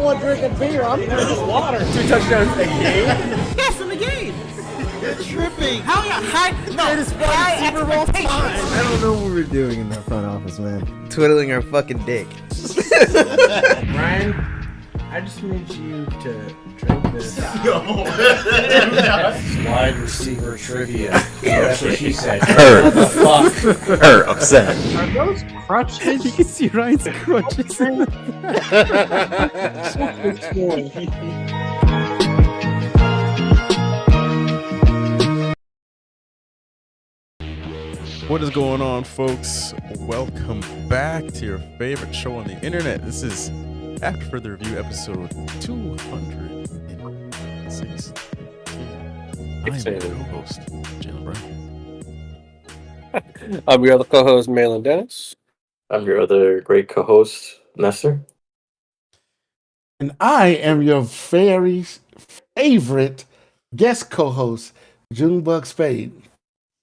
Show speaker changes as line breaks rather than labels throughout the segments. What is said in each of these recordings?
one drinking beer. I'm
Just water.
2 touchdowns a game?
Yes, in the game.
You're tripping.
How you high? No,
Greatest wide receiver of all time.
I don't know what we're doing in that front office, man.
Twiddling our fucking dick.
Ryan, I just need you to drink this.
Wide receiver trivia. That's what she said.
Her.
What the fuck?
Her upset.
Are those crutches?
You can see Ryan's crutches. What is going on, folks? Welcome back to your favorite show on the internet. This is After Further Review, episode 206. I am your co-host, Jalen Brown.
I'm your other co-host, Malin Dennis.
I'm your other great co-host, Nestor.
And I am your very favorite guest co-host, Junebug Spade.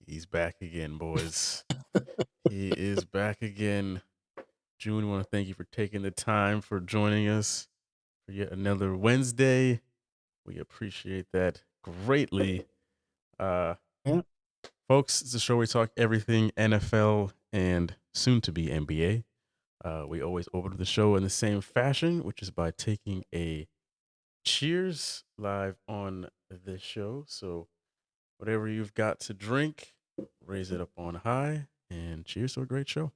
He's back again, boys. He is back again. June, we want to thank you for taking the time for joining us for yet another Wednesday. We appreciate that greatly. Folks, it's a show where we talk everything NFL and soon to be NBA. We always open the show in the same fashion, which is by taking a cheers live on this show. So whatever you've got to drink, raise it up on high, and cheers to a great show.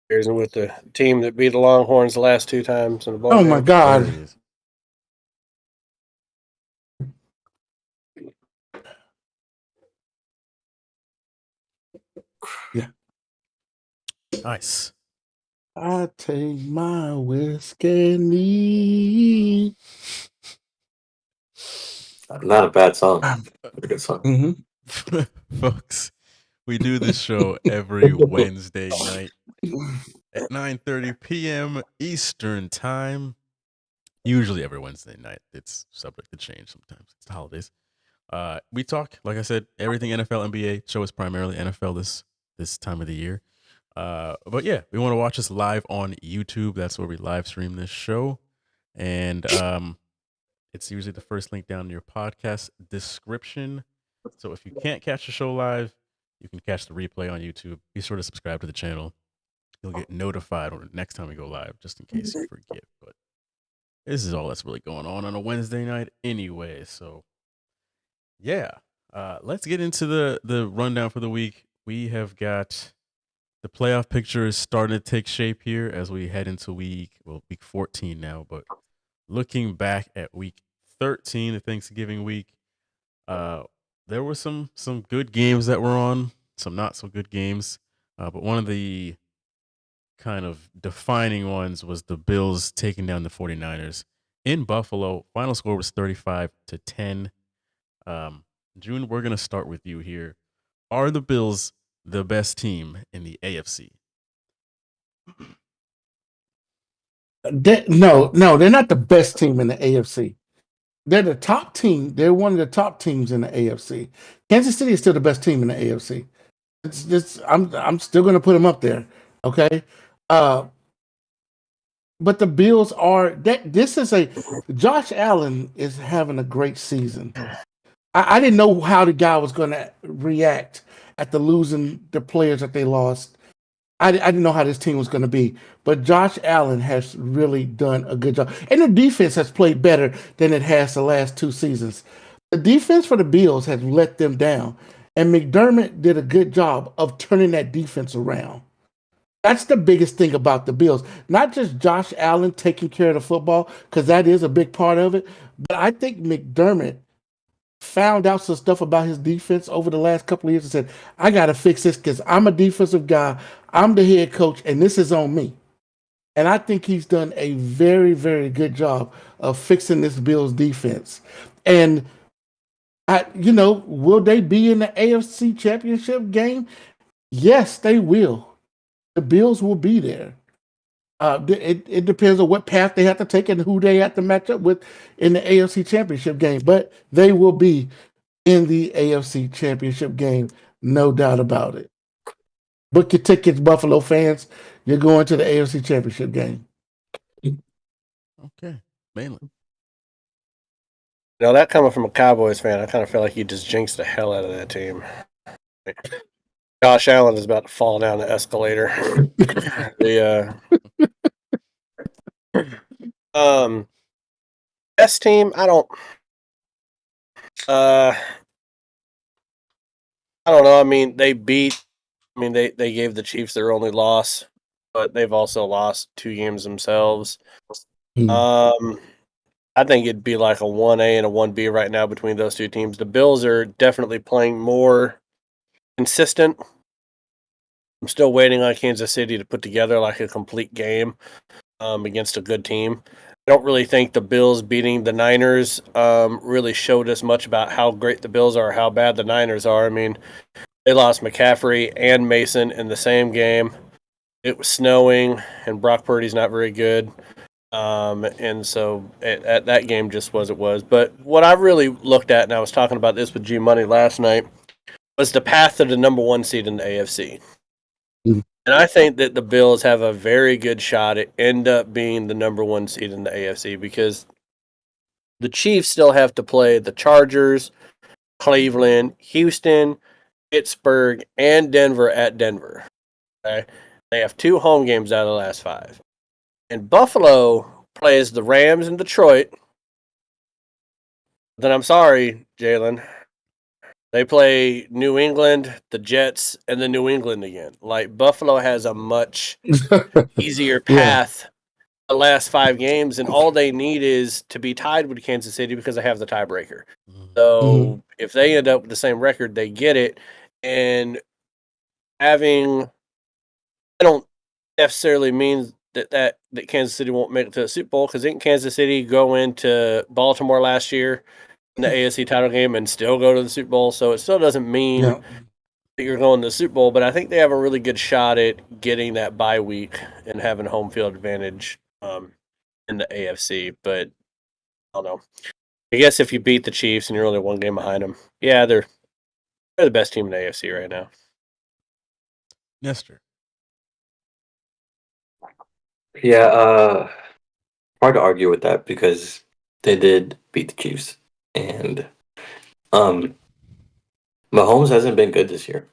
Here's with the team that beat the Longhorns the last 2 times in the bowl.
Oh my God.
There it is.
Yeah.
Nice.
I take my whiskey.
Not a bad song.
Um,
Pretty good song.
Mm-hmm.
Folks, we do this show every Wednesday night at 9:30 p.m. Eastern time. Usually every Wednesday night. It's subject to change sometimes. It's the holidays. We talk, like I said, everything NFL, NBA. Show is primarily NFL this time of the year. But yeah, we want to watch us live on YouTube. That's where we live stream this show. And it's usually the first link down in your podcast description. So if you can't catch the show live, you can catch the replay on YouTube. Be sure to subscribe to the channel. You'll get notified when next time we go live, just in case you forget. But this is all that's really going on a Wednesday night anyway. So yeah, let's get into the rundown for the week. We have got the playoff picture is starting to take shape here as we head into week 14 now. But looking back at week 13, the Thanksgiving week, there were some good games that were on, some not so good games. But one of the kind of defining ones was the Bills taking down the 49ers in Buffalo. Final score was 35-10. June, we're going to start with you here. Are the Bills the best team in the AFC?
No, they're not the best team in the AFC. They're the top team. They're one of the top teams in the AFC. Kansas City is still the best team in the AFC. I'm still going to put them up there. Okay. But the Bills are that. Josh Allen is having a great season. I didn't know how the guy was going to react after losing the players that they lost. I didn't know how this team was going to be, but Josh Allen has really done a good job. And the defense has played better than it has the last 2 seasons. The defense for the Bills has let them down, and McDermott did a good job of turning that defense around. That's the biggest thing about the Bills. Not just Josh Allen taking care of the football, because that is a big part of it, but I think McDermott found out some stuff about his defense over the last couple of years and said, I got to fix this because I'm a defensive guy. I'm the head coach, and this is on me. And I think he's done a very, very good job of fixing this Bills defense. And, will they be in the AFC Championship game? Yes, they will. The Bills will be there. It depends on what path they have to take and who they have to match up with in the AFC Championship game. But they will be in the AFC Championship game, no doubt about it. Book your tickets, Buffalo fans. You're going to the AFC Championship game.
Okay, mainly.
You know, that coming from a Cowboys fan, I kind of feel like you just jinxed the hell out of that team. Josh Allen is about to fall down the escalator. Best team, I don't know. I mean, they gave the Chiefs their only loss, but they've also lost 2 games themselves. I think it'd be like a 1A and a 1B right now between those two teams. The Bills are definitely playing more consistent. I'm still waiting on Kansas City to put together like a complete game against a good team. I don't really think the Bills beating the Niners really showed us much about how great the Bills are or how bad the Niners are. I mean, they lost McCaffrey and Mason in the same game. It was snowing, and Brock Purdy's not very good. And so that game just was it was. But what I really looked at, and I was talking about this with G Money last night, was the path to the number 1 seed in the AFC. And I think that the Bills have a very good shot at end up being the number 1 seed in the AFC because the Chiefs still have to play the Chargers, Cleveland, Houston, Pittsburgh, and Denver at Denver. Okay? They have 2 home games out of the last 5. And Buffalo plays the Rams in Detroit. Then I'm sorry, Jalen. They play New England, the Jets, and then New England again. Like, Buffalo has a much easier path the last 5 games, and all they need is to be tied with Kansas City because they have the tiebreaker. So if they end up with the same record, they get it. And I don't necessarily mean that Kansas City won't make it to the Super Bowl because didn't Kansas City go into Baltimore last year in the AFC title game and still go to the Super Bowl? So it still doesn't mean that you're going to the Super Bowl, but I think they have a really good shot at getting that bye week and having home field advantage in the AFC. But I don't know. I guess if you beat the Chiefs and you're only 1 game behind them, yeah, they're the best team in the AFC right now.
Nestor.
Yeah, hard to argue with that because they did beat the Chiefs, and Mahomes hasn't been good this year.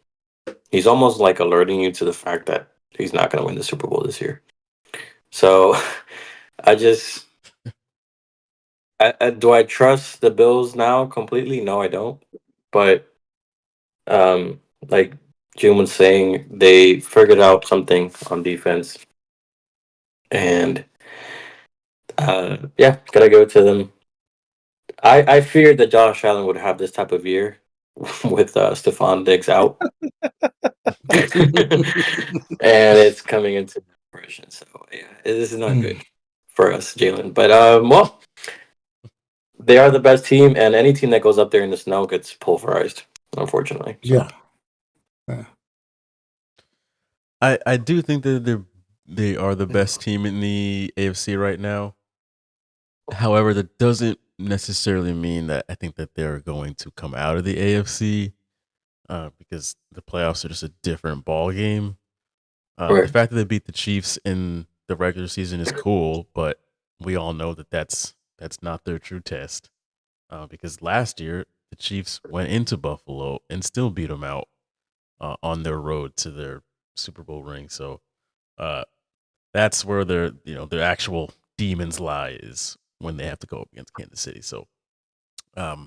He's almost like alerting you to the fact that he's not going to win the Super Bowl this year. So, do I trust the Bills now completely? No, I don't. But like Jim was saying, they figured out something on defense. And yeah, gotta go to them. I feared that Josh Allen would have this type of year with Stephon Diggs out. And it's coming into fruition. So yeah, this is not good for us, Jalen. But well, they are the best team, and any team that goes up there in the snow gets pulverized, unfortunately. So.
Yeah.
I do think that they are the best team in the AFC right now. However, that doesn't necessarily mean that I think that they're going to come out of the AFC because the playoffs are just a different ball game. The fact that they beat the Chiefs in the regular season is cool, but we all know that that's not their true test because last year the Chiefs went into Buffalo and still beat them out on their road to their Super Bowl ring. So that's where their actual demons lie, is when they have to go up against Kansas City. So I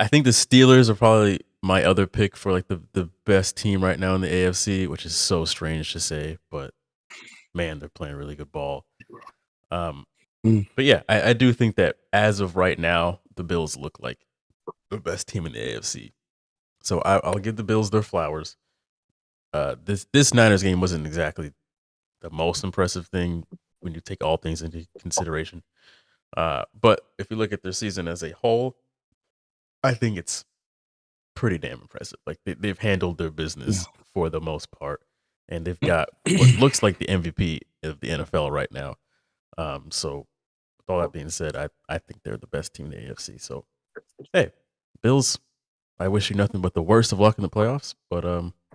think the Steelers are probably my other pick for like the best team right now in the AFC, which is so strange to say, but man, they're playing really good ball. But yeah, I do think that as of right now, the Bills look like the best team in the AFC. So I'll give the Bills their flowers. This Niners game wasn't exactly the most impressive thing when you take all things into consideration. But if you look at their season as a whole, I think it's pretty damn impressive. Like they've handled their business for the most part, and they've got what looks like the MVP of the NFL right now. So with all that being said, I think they're the best team in the AFC. So hey, Bills, I wish you nothing but the worst of luck in the playoffs, but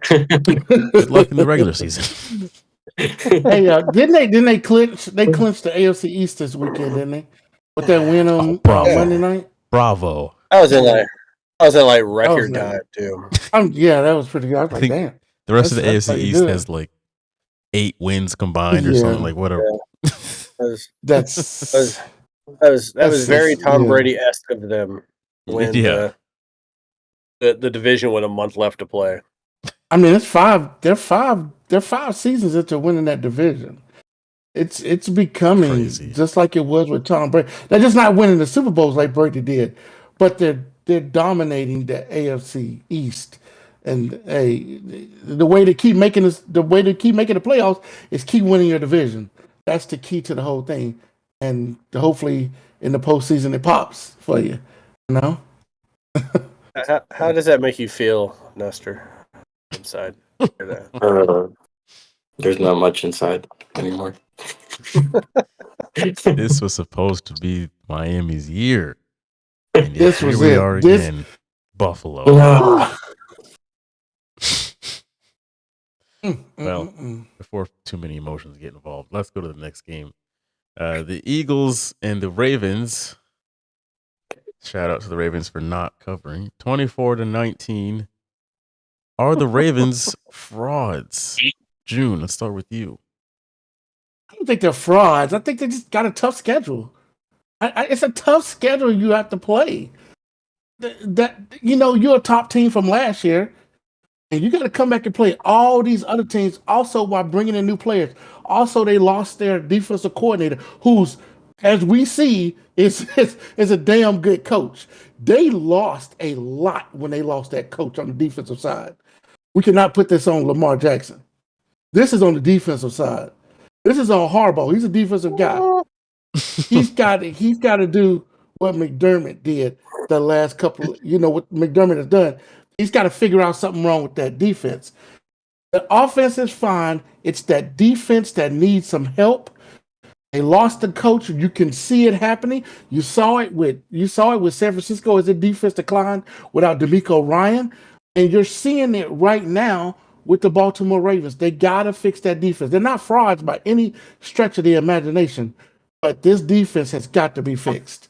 good luck in the regular season.
Hey, didn't they clinch? They clinched the AFC East this weekend, didn't they? With that win on
bravo.
Monday night.
Bravo.
I was in like record
nice.
time too.
Yeah, that was pretty good. I was
I
like,
think
damn.
The rest of the
That's
AFC
pretty
East
good.
has like 8 wins combined or
Yeah.
something, like whatever.
That was very Tom Brady-esque of them when
Yeah.
the division with a month left to play.
I mean, it's 5. They're 5 seasons into winning that division. It's becoming
Crazy.
just like it was with Tom Brady. They're just not winning the Super Bowls like Brady did, but they're dominating the AFC East. And the way to keep making the playoffs is keep winning your division. That's the key to the whole thing. And hopefully in the postseason it pops for you. You know?
How does that make you feel, Nestor? Inside.
There's not much inside anymore.
This was supposed to be Miami's year. And yet
This
here
was
we
it.
are again. Buffalo. Well, before too many emotions get involved, let's go to the next game. The Eagles and the Ravens. Shout out to the Ravens for not covering. 24-19. Are the Ravens frauds? June, let's start with you.
I don't think they're frauds. I think they just got a tough schedule. It's a tough schedule you have to play. You're a top team from last year, and you got to come back and play all these other teams. Also, while bringing in new players. Also, they lost their defensive coordinator, who's, as we see, is a damn good coach. They lost a lot when they lost that coach on the defensive side. We cannot put this on Lamar Jackson. This is on the defensive side. This is on Harbaugh. He's a defensive guy. He's got to do what McDermott did the last couple. What McDermott has done. He's got to figure out something wrong with that defense. The offense is fine. It's that defense that needs some help. They lost the coach. You can see it happening. You saw it with San Francisco as their defense declined without DeMeco Ryan, and you're seeing it right now with the Baltimore Ravens. They gotta fix that defense. They're not frauds by any stretch of the imagination, but this defense has got to be fixed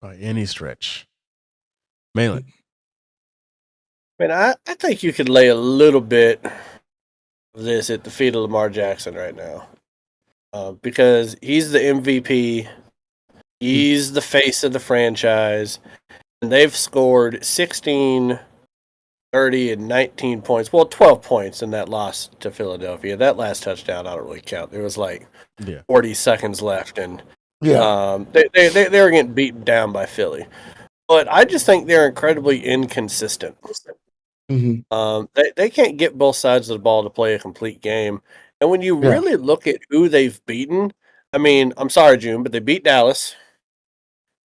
by any stretch. Malin.
I mean, I think you could lay a little bit of this at the feet of Lamar Jackson right now. Because he's the MVP, he's the face of the franchise, and they've scored 16, 30, and 19 points. Well, 12 points in that loss to Philadelphia. That last touchdown, I don't really count. There was 40 seconds left, and they were getting beaten down by Philly. But I just think they're incredibly inconsistent.
Mm-hmm.
They can't get both sides of the ball to play a complete game. And when you really look at who they've beaten, I mean, I'm sorry, June, but they beat Dallas.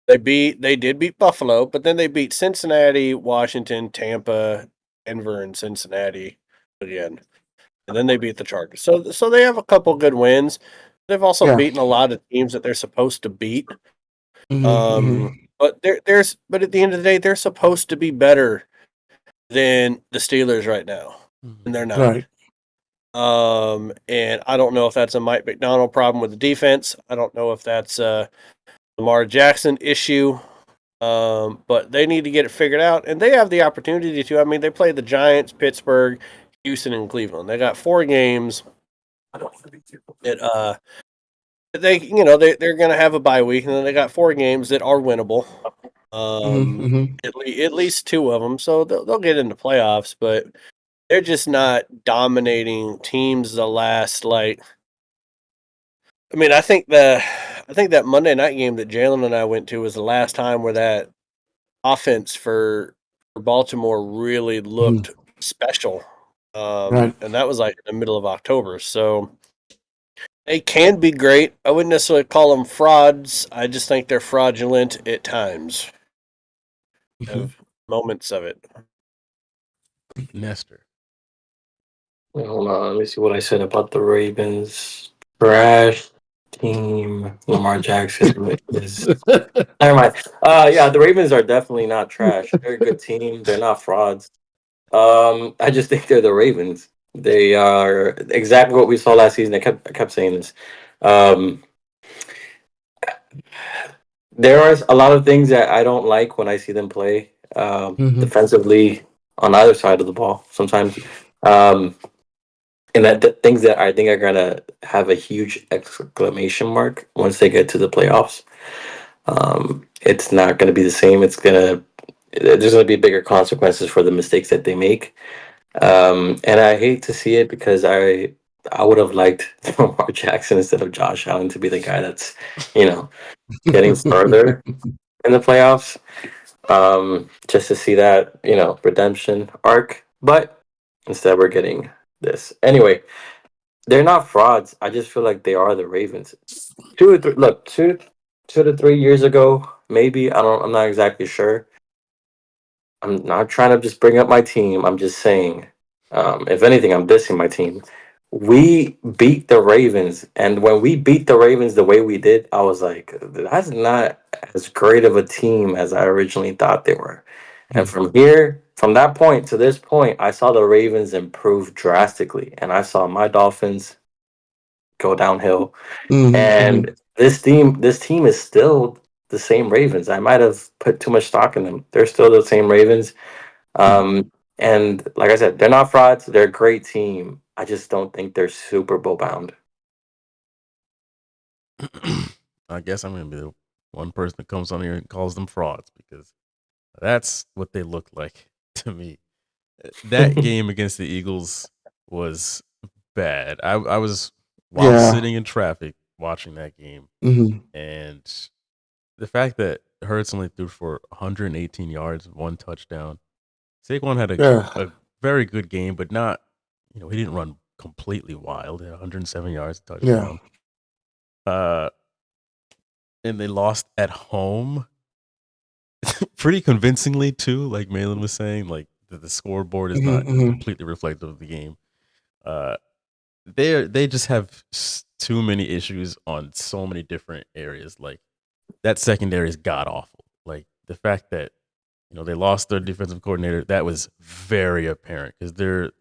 They did beat Buffalo, but then they beat Cincinnati, Washington, Tampa, Denver, and Cincinnati again. And then they beat the Chargers. So they have a couple good wins. They've also beaten a lot of teams that they're supposed to beat. But but at the end of the day, they're supposed to be better than the Steelers right now. And they're not.
Right.
And I don't know if that's a Mike McDonald problem with the defense. I don't know if that's a Lamar Jackson issue. But they need to get it figured out, and they have the opportunity to. I mean, they play the Giants, Pittsburgh, Houston, and Cleveland. They got 4 games. That they're going to have a bye week, and then they got 4 games that are winnable. At least 2 of them, so they'll get into playoffs, but they're just not dominating teams the last I think that Monday night game that Jalen and I went to was the last time where that offense for Baltimore really looked special. And that was in the middle of October. So they can be great. I wouldn't necessarily call them frauds. I just think they're fraudulent at times. Have moments of it.
Nestor.
Hold on, let me see what I said about the Ravens. Trash team. Lamar Jackson is. Never mind. The Ravens are definitely not trash. They're a good team. They're not frauds. I just think they're the Ravens. They are exactly what we saw last season. I kept saying this. Um, there are a lot of things that I don't like when I see them play defensively on either side of the ball. Sometimes, and that things that I think are gonna have a huge exclamation mark once they get to the playoffs. It's not gonna be the same. There's gonna be bigger consequences for the mistakes that they make. And I hate to see it because I would have liked Lamar Jackson instead of Josh Allen to be the guy that's, getting further in the playoffs. Just to see that, redemption arc. But instead we're getting this. Anyway, they're not frauds. I just feel like they are the Ravens. 2 to 3 years ago, maybe. I'm not exactly sure. I'm not trying to just bring up my team. I'm just saying, if anything, I'm dissing my team. We beat the Ravens, and when we beat the Ravens the way we did, I was like, that's not as great of a team as I originally thought they were. And from that point to this point, I saw the Ravens improve drastically, and I saw my Dolphins go downhill. And this team is still the same Ravens. I might have put too much stock in them. They're still the same Ravens. And like I said, they're not frauds. They're a great team. I just don't think they're Super Bowl bound.
I guess I'm going to be the one person that comes on here and calls them frauds because that's what they look like to me. That game against the Eagles was bad. I was sitting in traffic watching that game, and the fact that Hurts only threw for 118 yards, 1 touchdown. Saquon had a very good game, but not, he didn't run completely wild. He had 107 yards, touchdown. And they lost at home pretty convincingly too. Like Malin was saying, like the scoreboard is not completely reflective of the game. They just have too many issues on so many different areas. Like that secondary is god awful. Like the fact that they lost their defensive coordinator, that was very apparent because their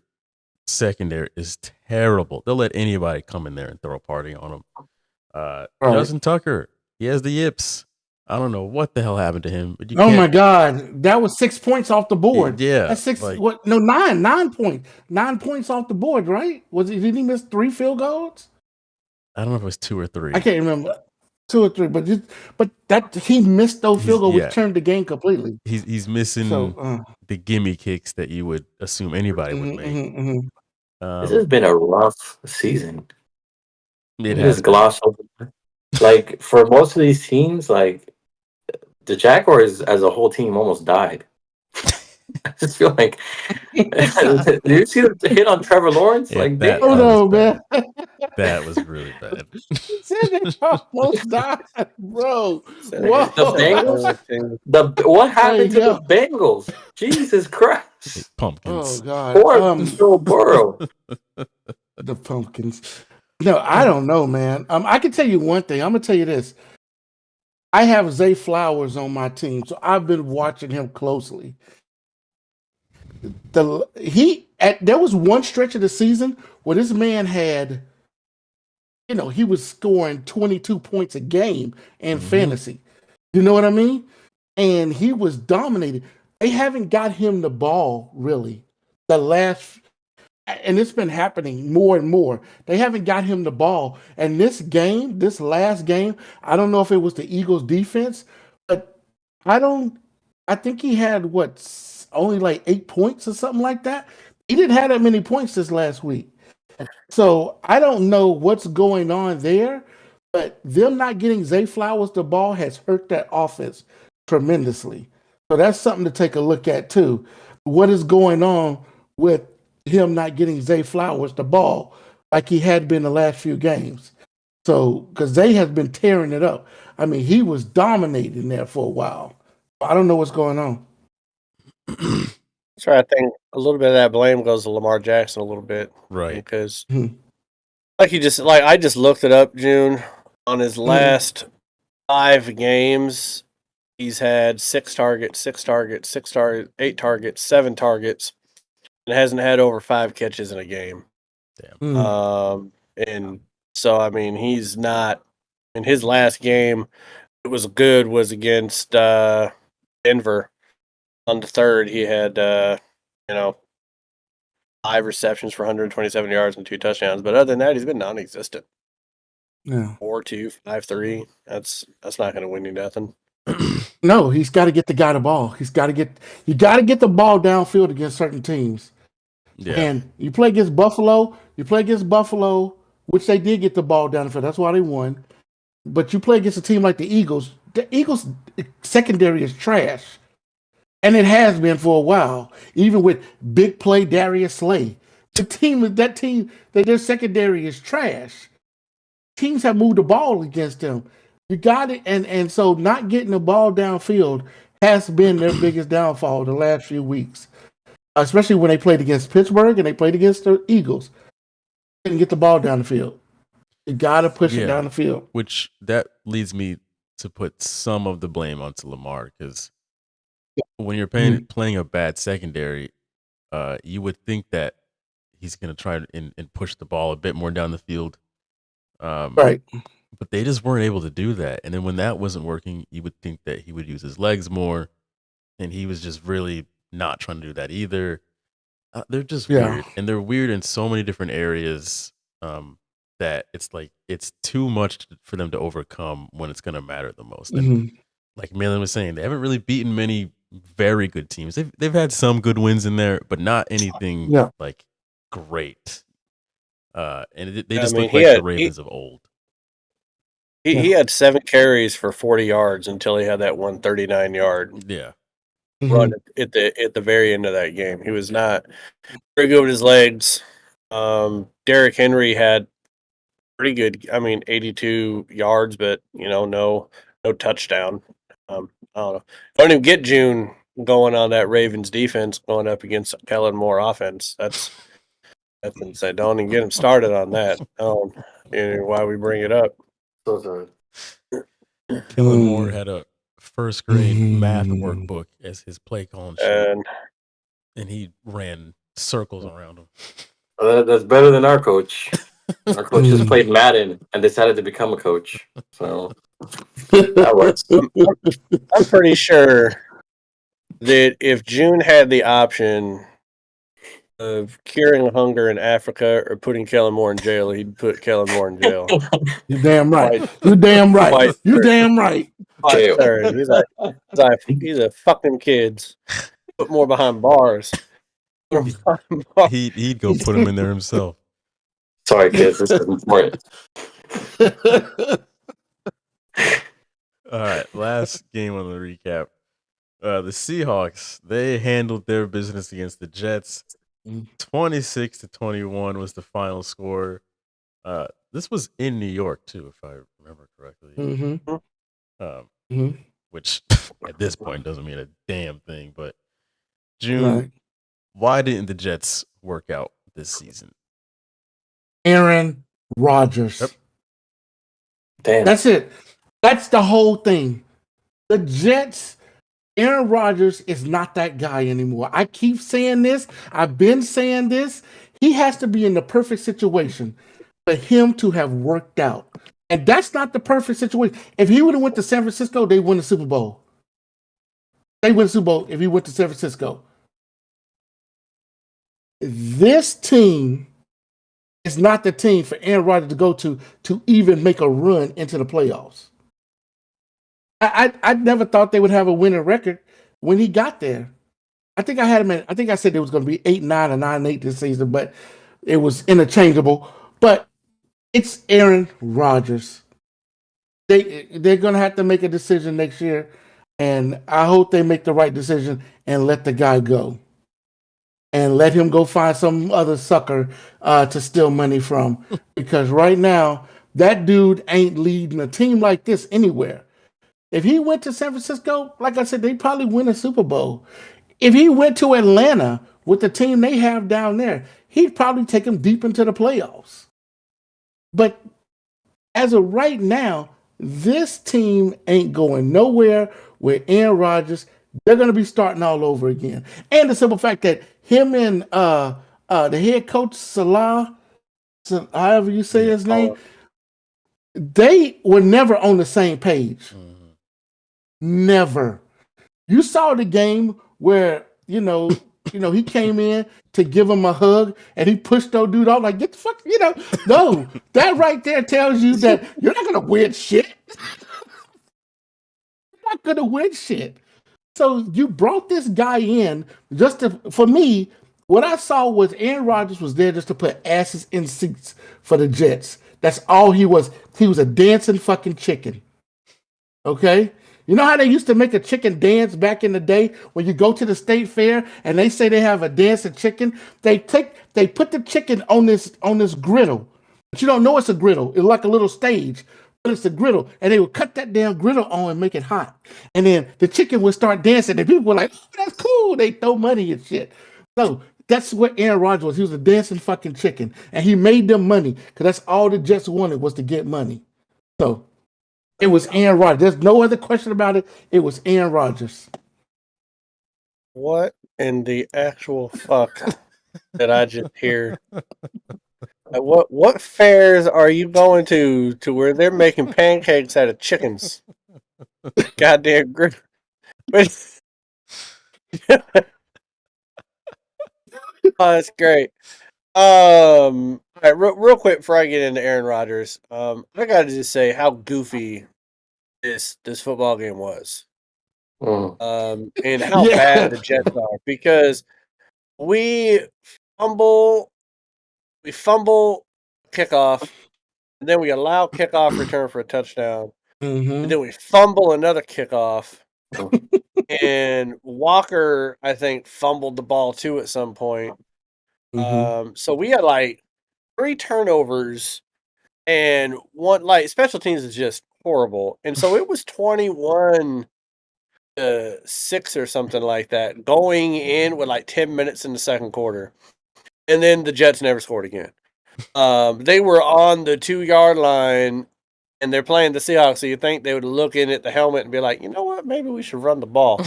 secondary is terrible. They'll let anybody come in there and throw a party on them. Justin Tucker, he has the yips. I don't know what the hell happened to him. But
my God, that was 6 points off the board.
Yeah,
that's 6. What? No, 9 points. 9 points off the board, right? Did he miss 3 field goals?
I don't know if it was 2 or 3.
I can't remember. 2 or 3, but that he missed those field goals, which turned the game completely.
He's missing the gimme kicks that you would assume anybody would make.
This has been a rough season.
It has
glossed over. Like for most of these teams, like the Jaguars as a whole team almost died. I just feel like did you see the hit on Trevor Lawrence?
Yeah,
man.
That was really bad.
They almost died, bro.
The Bengals. What happened to the Bengals? Jesus Christ!
Pumpkins.
Oh God.
Poor Joe Burrow.
The Pumpkins. No, I don't know, man. I can tell you one thing. I'm gonna tell you this. I have Zay Flowers on my team, so I've been watching him closely. There was one stretch of the season where this man had, he was scoring 22 points a game in fantasy. You know what I mean? And he was dominating. They haven't got him the ball really. And it's been happening more and more. They haven't got him the ball. And this last game, I don't know if it was the Eagles defense, but I think he had only like 8 points or something like that. He didn't have that many points this last week. So I don't know what's going on there, but them not getting Zay Flowers the ball has hurt that offense tremendously. So that's something to take a look at too. What is going on with him not getting Zay Flowers the ball like he had been the last few games? So, because Zay has been tearing it up. I mean, he was dominating there for a while. I don't know what's going on.
That's right. I think a little bit of that blame goes to Lamar Jackson a little bit.
Right.
Because I just looked it up, June. On his last 5 games, he's had 6 targets, 8 targets, 7 targets, and hasn't had over 5 catches in a game.
Mm.
And so I mean, he's not in his last game. It was good. Was against Denver on the 3rd. He had 5 receptions for 127 yards and 2 touchdowns. But other than that, he's been non-existent.
Yeah.
4-2, 5-3. That's not going to win you nothing.
No, he's got to get the guy the ball. You got to get the ball downfield against certain teams.
Yeah.
And you play against Buffalo, which they did get the ball downfield. That's why they won. But you play against a team like the Eagles. The Eagles' secondary is trash. And it has been for a while, even with big play Darius Slay. Their secondary is trash. Teams have moved the ball against them. You got it, and so not getting the ball downfield has been their biggest downfall the last few weeks, especially when they played against Pittsburgh and they played against the Eagles. Didn't get the ball down the field. You got to push it down the field.
Which that leads me to put some of the blame onto Lamar, because when you're playing a bad secondary, you would think that he's going to try and push the ball a bit more down the field.
Right.
But they just weren't able to do that. And then when that wasn't working, you would think that he would use his legs more. And he was just really not trying to do that either. They're just weird. And they're weird in so many different areas that it's like it's too much for them to overcome when it's going to matter the most. And like Malin was saying, they haven't really beaten many very good teams. They've had some good wins in there, but not anything like great. And they just look like the Ravens of old.
He had 7 carries for 40 yards until he had that 139-yard run at the very end of that game. He was not very good with his legs. Derrick Henry had pretty good, 82 yards, but no touchdown. I don't know. Don't even get June going on that Ravens defense going up against Kellen Moore offense. That's insane. Don't even get him started on that. Why we bring it up.
So sorry.
Kellen Moore had a first grade math workbook as his play calling sheet, and he ran circles around him.
Well, that's better than our coach. Our coach just played Madden and decided to become a coach. So that works.
I'm pretty sure that if June had the option of curing hunger in Africa or putting Kellen Moore in jail, he'd put Kellen Moore in jail.
You're damn right. You're damn right. You're damn right.
He's a fucking kids. Put more behind bars.
He'd go put him in there himself.
Sorry, kids. This is important.
All right, last game on the recap. The Seahawks, they handled their business against the Jets. 26-21 was the final score. This was in New York too, if I remember correctly. Which at this point doesn't mean a damn thing. But June, why didn't the Jets work out this season?
Aaron Rodgers.
Yep.
Damn.
That's it. That's the whole thing. The Jets. Aaron Rodgers is not that guy anymore. I keep saying this. I've been saying this. He has to be in the perfect situation for him to have worked out. And that's not the perfect situation. If he would have went to San Francisco, they win the Super Bowl. They win the Super Bowl if he went to San Francisco. This team is not the team for Aaron Rodgers to go to even make a run into the playoffs. I never thought they would have a winning record when he got there. I think I had him I think I said it was going to be 8-9 or 9-8 this season, but it was interchangeable. But it's Aaron Rodgers. They're going to have to make a decision next year, and I hope they make the right decision and let the guy go. And let him go find some other sucker to steal money from. Because right now, that dude ain't leading a team like this anywhere. If he went to San Francisco, like I said, they'd probably win a Super Bowl. If he went to Atlanta with the team they have down there, he'd probably take them deep into the playoffs. But as of right now, this team ain't going nowhere with Aaron Rodgers they're going to be starting all over again. And the simple fact that him and the head coach Salah, however you say his name, they were never on the same page. Never. You saw the game where he came in to give him a hug and he pushed those dude off like, get the fuck, no, that right there tells you that you're not gonna win shit. You're not gonna win shit. So you brought this guy in for me, what I saw was Aaron Rodgers was there just to put asses in seats for the Jets. That's all he was. He was a dancing fucking chicken. Okay? You know how they used to make a chicken dance back in the day when you go to the state fair and they say they have a dancing chicken? They put the chicken on this griddle. But you don't know it's a griddle. It's like a little stage. But it's a griddle. And they would cut that damn griddle on and make it hot. And then the chicken would start dancing and people were like, oh, that's cool. They throw money and shit. So that's what Aaron Rodgers was. He was a dancing fucking chicken. And he made them money because that's all the Jets wanted was to get money. So it was Aaron Rodgers. There's no other question about it. It was Aaron Rodgers.
What in the actual fuck did I just hear? What fairs are you going to where they're making pancakes out of chickens? Goddamn great. Oh, that's great. All right, real quick before I get into Aaron Rodgers, I gotta just say how goofy this football game was. And how bad the Jets are, because we fumble kickoff, and then we allow kickoff return for a touchdown, and then we fumble another kickoff, and Walker, I think, fumbled the ball too at some point. So we had like 3 turnovers, and one, like, special teams is just horrible, and so it was 21-6 or something like that going in with like 10 minutes in the second quarter, and then the Jets never scored again. They were on the 2-yard line, and they're playing the Seahawks, so you think they would look in at the helmet and be like, you know what, maybe we should run the ball.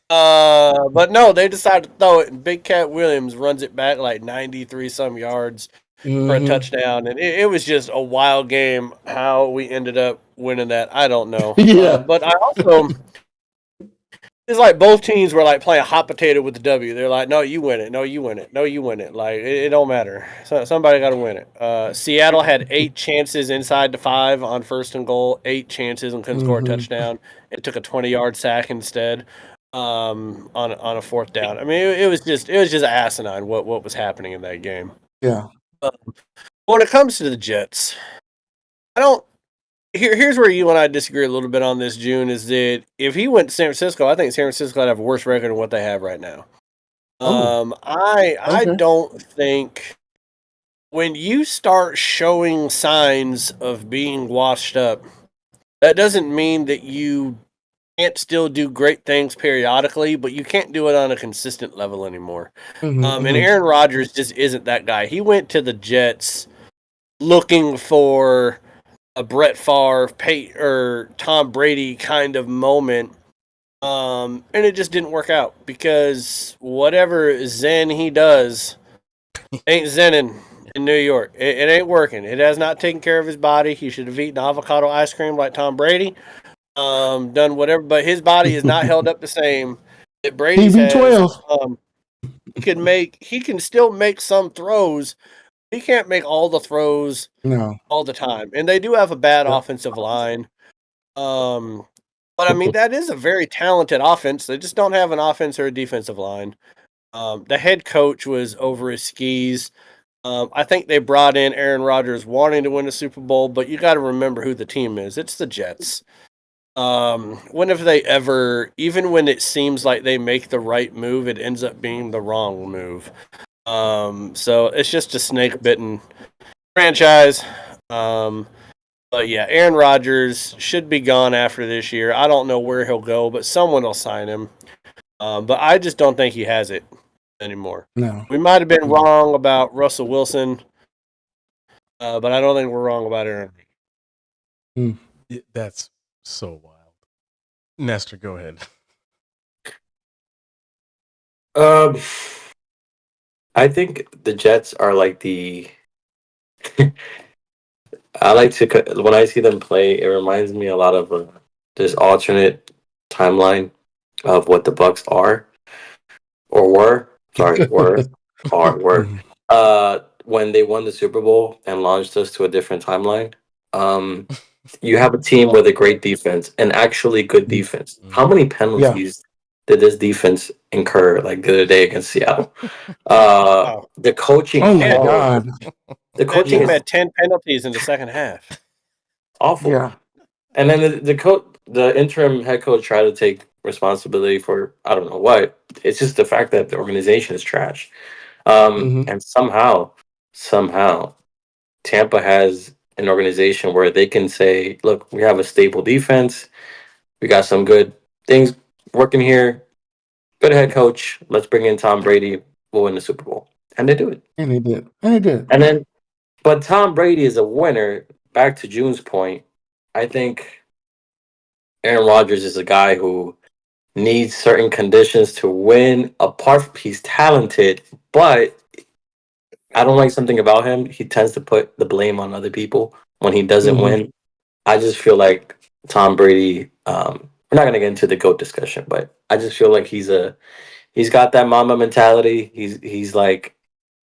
But no, they decided to throw it, and Big Cat Williams runs it back like 93 some yards for a touchdown, and it was just a wild game. How we ended up winning that, I don't know. But I also, it's like both teams were like playing hot potato with the W. They're like, no, you win it. No, you win it. No, you win it. Like, it don't matter. So, somebody got to win it. Seattle had 8 chances inside the 5 on 1st and goal, 8 chances and couldn't score a touchdown. It took a 20-yard sack instead on a 4th down. I mean, it was just asinine what was happening in that game.
Yeah.
When it comes to the Jets, here's where you and I disagree a little bit on this, June, is that if he went to San Francisco, I think San Francisco would have a worse record than what they have right now. I don't think when you start showing signs of being washed up, that doesn't mean that you can't still do great things periodically, but you can't do it on a consistent level anymore. And Aaron Rodgers just isn't that guy. He went to the Jets looking for a Brett Favre or Tom Brady kind of moment, and it just didn't work out because whatever zen he does ain't zenning in New York. It ain't working. It has not taken care of his body. He should have eaten avocado ice cream like Tom Brady. Done whatever, but his body is not held up the same that Brady's has. He can still make some throws. He can't make all the throws all the time. And they do have a bad offensive line. But I mean, that is a very talented offense. They just don't have an offense or a defensive line. The head coach was over his skis. I think they brought in Aaron Rodgers wanting to win a Super Bowl, but you got to remember who the team is. It's the Jets. When have they ever, even when it seems like they make the right move, it ends up being the wrong move. So it's just a snake-bitten franchise. But yeah, Aaron Rodgers should be gone after this year. I don't know where he'll go, but someone will sign him. But I just don't think he has it anymore.
No.
We might have been wrong about Russell Wilson, but I don't think we're wrong about Aaron.
That's so wild. Nestor, go ahead.
I think the Jets are like the. I like to when I see them play, it reminds me a lot of this alternate timeline of what the Bucks are or were. Sorry, were were. When they won the Super Bowl and launched us to a different timeline. You have a team with a great defense and actually good defense. How many penalties did this defense incur like the other day against Seattle? The coaching.
Oh my God.
The
That
coaching
team
is
had 10 penalties in the second half.
awful.
Yeah.
And then the interim head coach tried to take responsibility for I don't know what. It's just the fact that the organization is trash. And somehow, Tampa has an organization where they can say, "Look, we have a stable defense. We got some good things working here. Good head coach. Let's bring in Tom Brady. We'll win the Super Bowl." And they do it.
And they did. And they did.
And then, but Tom Brady is a winner. Back to June's point, I think Aaron Rodgers is a guy who needs certain conditions to win. Apart from he's talented, but I don't like something about him. He tends to put the blame on other people when he doesn't win. I just feel like Tom Brady. We're not gonna get into the GOAT discussion, but I just feel like he's got that mama mentality. He's like,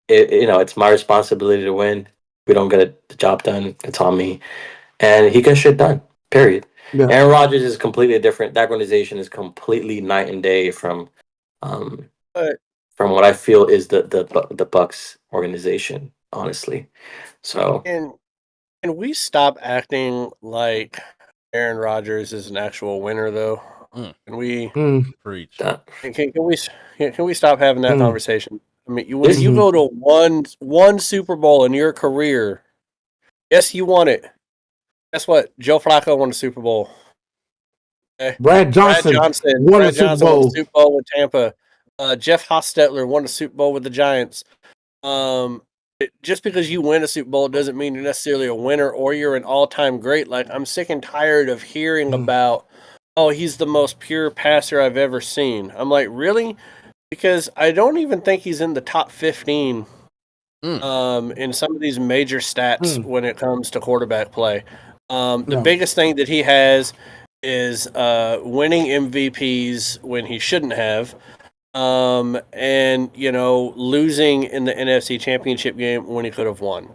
it's my responsibility to win. If we don't get the job done, it's on me, and he gets shit done. Period.
Yeah.
Aaron Rodgers is completely different. That organization is completely night and day from what I feel is the Bucks organization, honestly. So
And we stop acting like Aaron Rodgers is an actual winner, though? Can we
Preach.
can we stop having that conversation? I mean, you go to one Super Bowl in your career. Yes, you won it. Guess what? Joe Flacco won the Super Bowl. Okay?
Brad Johnson won the Super Bowl.
Won the Super Bowl with Tampa. Jeff Hostetler won the Super Bowl with the Giants. Just because you win a Super Bowl doesn't mean you're necessarily a winner or you're an all-time great. Like, I'm sick and tired of hearing about, oh, he's the most pure passer I've ever seen. I'm like, really? Because I don't even think he's in the top 15 in some of these major stats when it comes to quarterback play. The biggest thing that he has is winning MVPs when he shouldn't have. And losing in the NFC Championship game when he could have won.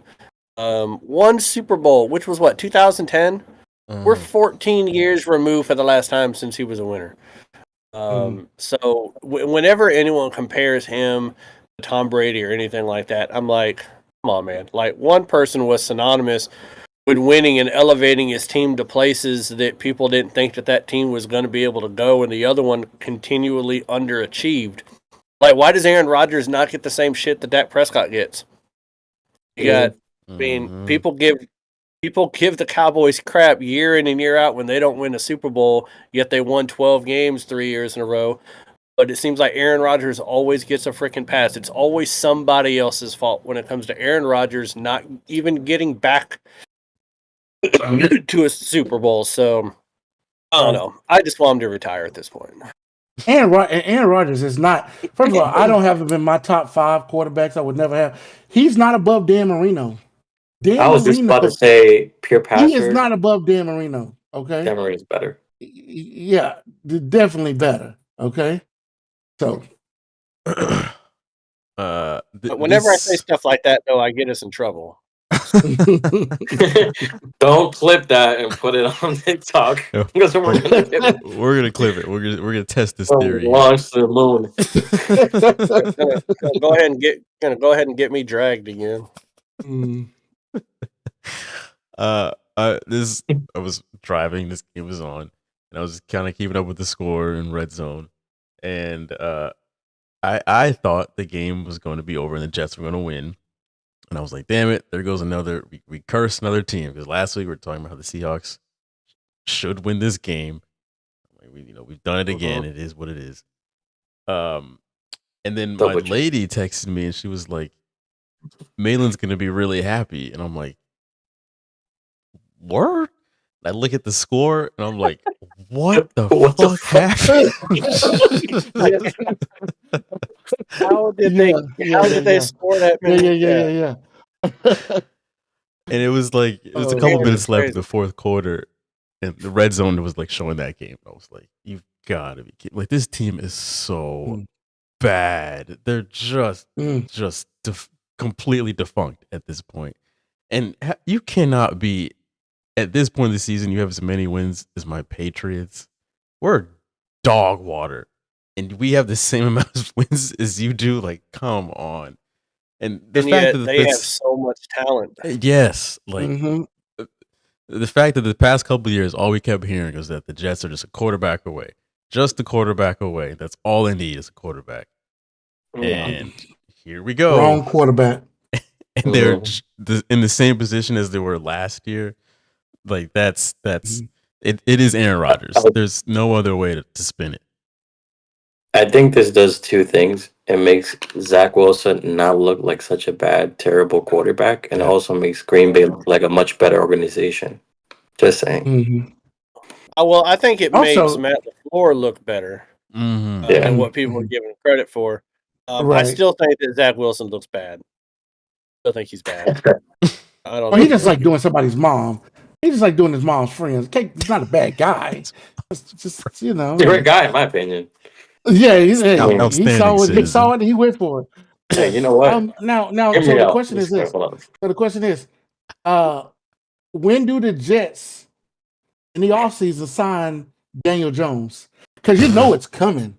One Super Bowl, which was 2010. We're 14 years removed for the last time since he was a winner. So whenever anyone compares him to Tom Brady or anything like that, I'm like, come on, man. Like, one person was synonymous with winning and elevating his team to places that people didn't think that team was going to be able to go, and the other one continually underachieved. Like, why does Aaron Rodgers not get the same shit that Dak Prescott gets? People give the Cowboys crap year in and year out when they don't win a Super Bowl, yet they won 12 games 3 years in a row. But it seems like Aaron Rodgers always gets a freaking pass. It's always somebody else's fault when it comes to Aaron Rodgers not even getting back to a Super Bowl. So, I don't know. I just want him to retire at this point.
Aaron Rodgers is not. First of all, I don't have him in my top 5 quarterbacks. I would never have. He's not above Dan Marino.
I was just about to say pure passer.
He is not above Dan Marino. Okay,
Dan Marino is better.
Yeah, definitely better. Okay, so.
Whenever I say stuff like that, though, I get us in trouble.
Don't clip that and put it on TikTok because we're
gonna clip it. We're gonna test this theory.
Launch to the moon.
Go ahead and get me dragged again.
I was driving. This game was on, and I was kind of keeping up with the score in red zone, and I thought the game was going to be over and the Jets were going to win. And I was like, damn it, there goes another, we cursed another team. Because last week we were talking about how the Seahawks should win this game. Like, we've done it again. It is what it is. And then my lady texted me and she was like, Malin's going to be really happy. And I'm like, word? I look at the score and I'm like, what the fuck happened?
How did they? How did they score that many?
Yeah.
And it was like it was a
Oh,
couple
man,
minutes
it's
left in
crazy.
the fourth quarter, and the red zone was like showing that game. I was like, "You've got to be kidding!" Like this team is so
Mm.
bad. They're just
Mm.
completely defunct at this point, and you cannot be at this point of the season. You have as many wins as my Patriots. We're dog water, and we have the same amount of wins as you do. Like, come on. And the
And
fact
yet
that
they have so much talent.
yes, like
Mhm.
the fact that the past couple of years, all we kept hearing was that the Jets are just a quarterback away, just a quarterback away. That's all they need is a quarterback. And here we go.
Wrong quarterback.
And they're in the same position as they were last year. Like that's it is Aaron Rodgers. There's no other way to spin it.
I think this does two things. It makes Zach Wilson not look like such a bad, terrible quarterback, and it also makes Green Bay look like a much better organization. Just saying.
Mhm.
Well, I think it makes
Also-
Matt LaFleur look better
Mm-hmm.
than what people are giving him credit for. I
Right.
still think that Zach Wilson looks bad. I still think he's bad. I don't
Or
know.
he just like doing somebody's mom. He just like doing his mom's friends. He's not a bad guy. It's just you know.
He's a great guy, in my opinion.
Yeah, he
Outstanding
saw it. He
citizen.
saw it. And he went for it.
Hey, you know what?
Now.
Hear
So
me
the
out.
question is this.
Hold on.
So the question is, when do the Jets in the offseason sign Daniel Jones? Because you know it's coming.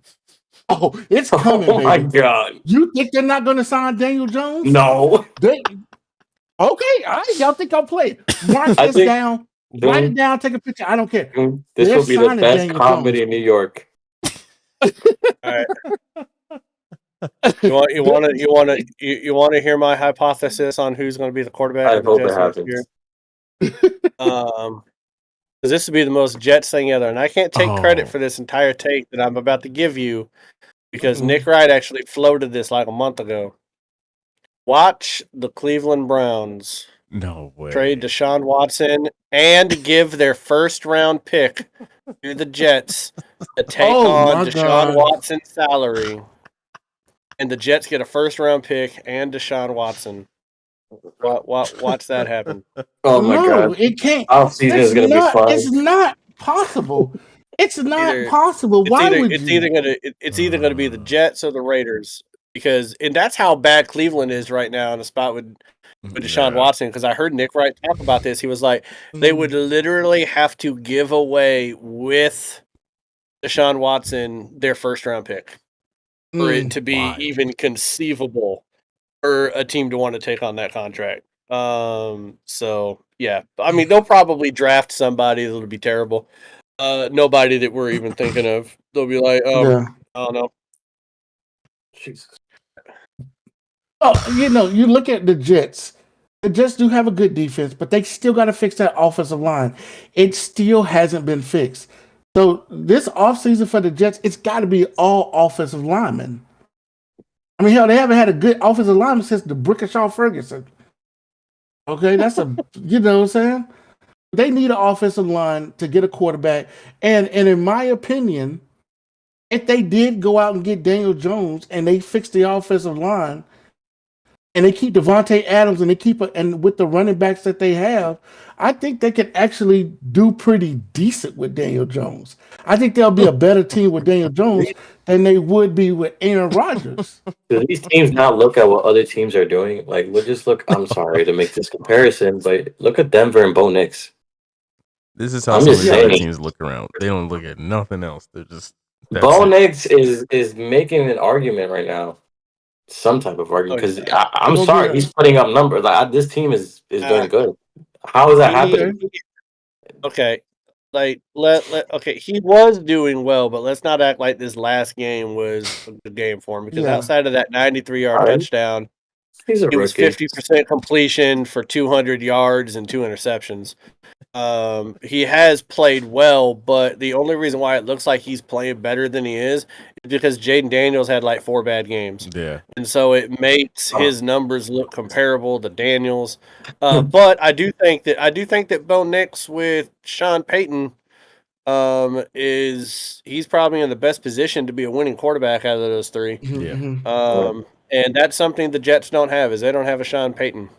Oh, it's coming,
Oh my
baby.
god.
You think they're not going to sign Daniel Jones?
No.
Okay, all right. Y'all think I'll play it. Mark
I
this
think-
down. Write it down. Take a picture. I don't care.
This
They're
will be the
signing
best
Daniel
comedy
Jones.
in New York.
You want to hear my hypothesis on who's going to be the quarterback
I
of the
hope it
Jets next year?
happens.
Because this would be the most Jets thing ever, and I can't take credit
Oh.
for this entire take that I'm about to give you because
Mhm.
Nick Wright actually floated this like a month ago. Watch the Cleveland Browns
No way.
trade Deshaun Watson and give their first round pick to the Jets to take
Oh,
on
my
Deshaun
God.
Watson's salary. And the Jets get a first round pick and Deshaun Watson. Watch that happen.
Oh my god.
it can't.
Off season is gonna be fun.
It's not possible. It's not
Either-
possible. Why would
it's
you?
either gonna be the Jets or the Raiders and that's how bad Cleveland is right now in a spot with Deshaun
Yeah.
Watson. Because I heard Nick Wright talk about this. He was like, they would literally have to give away with Deshaun Watson their first round pick for it to be
Wild.
even conceivable for a team to want to take on that contract. So yeah, I mean they'll probably draft somebody that'll be terrible. Nobody that we're even thinking of. They'll be like, oh,
Yeah.
I don't know.
Jesus.
Oh, you look at the Jets. The Jets do have a good defense, but they still got to fix that offensive line. It still hasn't been fixed. So this offseason for the Jets, it's got to be all offensive linemen. I mean, hell, they haven't had a good offensive lineman since the Brickashaw Ferguson. Okay, that's you know what I'm saying? They need an offensive line to get a quarterback. And in my opinion, if they did go out and get Daniel Jones and they fix the offensive line and they keep Devontae Adams and they and with the running backs that they have, I think they could actually do pretty decent with Daniel Jones. I think they'll be a better team with Daniel Jones than they would be with Aaron Rodgers.
Do these teams not look at what other teams are doing? Like, we'll just look. I'm sorry to make this comparison, but look at Denver and Bo Nix.
This is how
I'm
some of
just
these other
saying.
teams look around. They don't look at nothing else. They're just that's
Bo
it.
Nix is making an argument right now. Some type of argument. Because I'm
Well,
sorry,
yeah.
he's putting up numbers. Like, this team is doing good. How is that happening?
Okay. Okay, he was doing well, but let's not act like this last game was a good game for him because
Yeah.
outside of that 93-yard
All right.
touchdown,
He's a
it was
rookie.
50% completion for 200 yards and 2 interceptions. He has played well, but the only reason why it looks like he's playing better than he is because Jaden Daniels had like 4 bad games.
Yeah.
And so it makes his numbers look comparable to Daniels. But I do think that Bo Nix with Sean Payton he's probably in the best position to be a winning quarterback out of those three.
Yeah.
Mhm.
And that's something the Jets don't have, is they don't have a Sean Payton.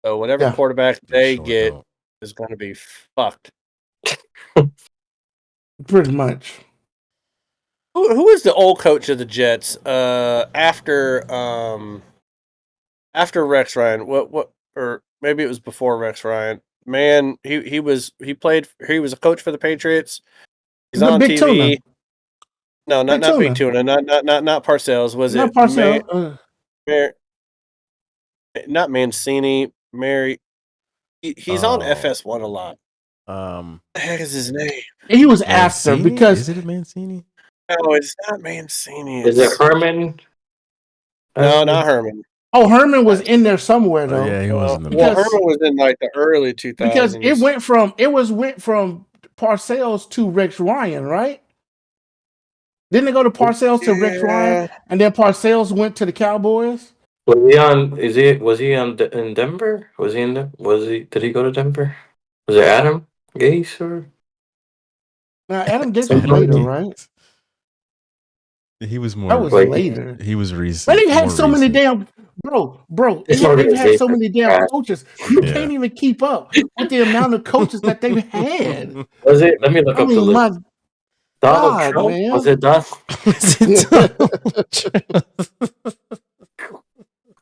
So whatever
Yeah.
quarterback they
Sure
get
don't.
is going to be fucked.
Pretty much.
Who is the old coach of the Jets? After Rex Ryan, what or maybe it was before Rex Ryan. Man, he was a coach for the Patriots. He's on
Big
TV.
Tuna.
No, not
Big
Big
Tuna.
Tuna, not Parcells. Was
Not
it
Parcells.
not Mancini? Mary. He's on
Oh.
FS1 a lot.
Um,
What the heck is his name?
He was after
Mancini?
because
Is it Mancini?
No, it's not Mancini.
Is it Herman?
No, not Herman.
Herman was in there somewhere
Oh,
though.
yeah, he was in the
Well,
Because-
Herman was in like the early 2000s.
Because it went from Parcells to Rex Ryan, right? Didn't it go to Parcells to Rex Ryan, and then Parcells went to the Cowboys?
Was he on? In Denver? Did he go to Denver? Was it Adam Gase or?
Now Adam Gase was
Adam
later,
Gase.
right?
He was more.
That was
Like-
later.
He was recent.
But they've had
more
so many
recent.
damn bro.
This
They've had so
organization
many
is
damn
trash.
coaches. You
Yeah.
can't even keep up with the amount of coaches that they've had.
Was it? Let me look
I
up the
mean,
list.
my
Donald
God,
Trump?
man.
Was it Donald?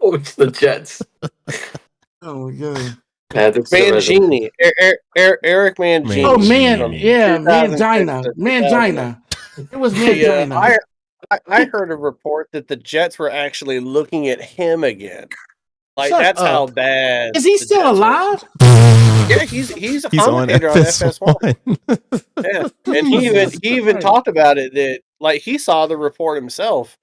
Coach the Jets.
oh my god.
Yeah, this is the resume.
Mangini. Eric Mangini.
Oh man,
Mangini.
yeah,
2006
Mangina.
to
Mangina. It was
Yeah,
Mangina.
I heard a report that the Jets were actually looking at him again. Like
Shut
that's how
up.
bad.
Is he
the
still
Jets were.
alive?
Yeah, he's a
He's on
commentator on FS1.
FS1.
Yeah, and he even
Christ.
talked about it that like he saw the report himself,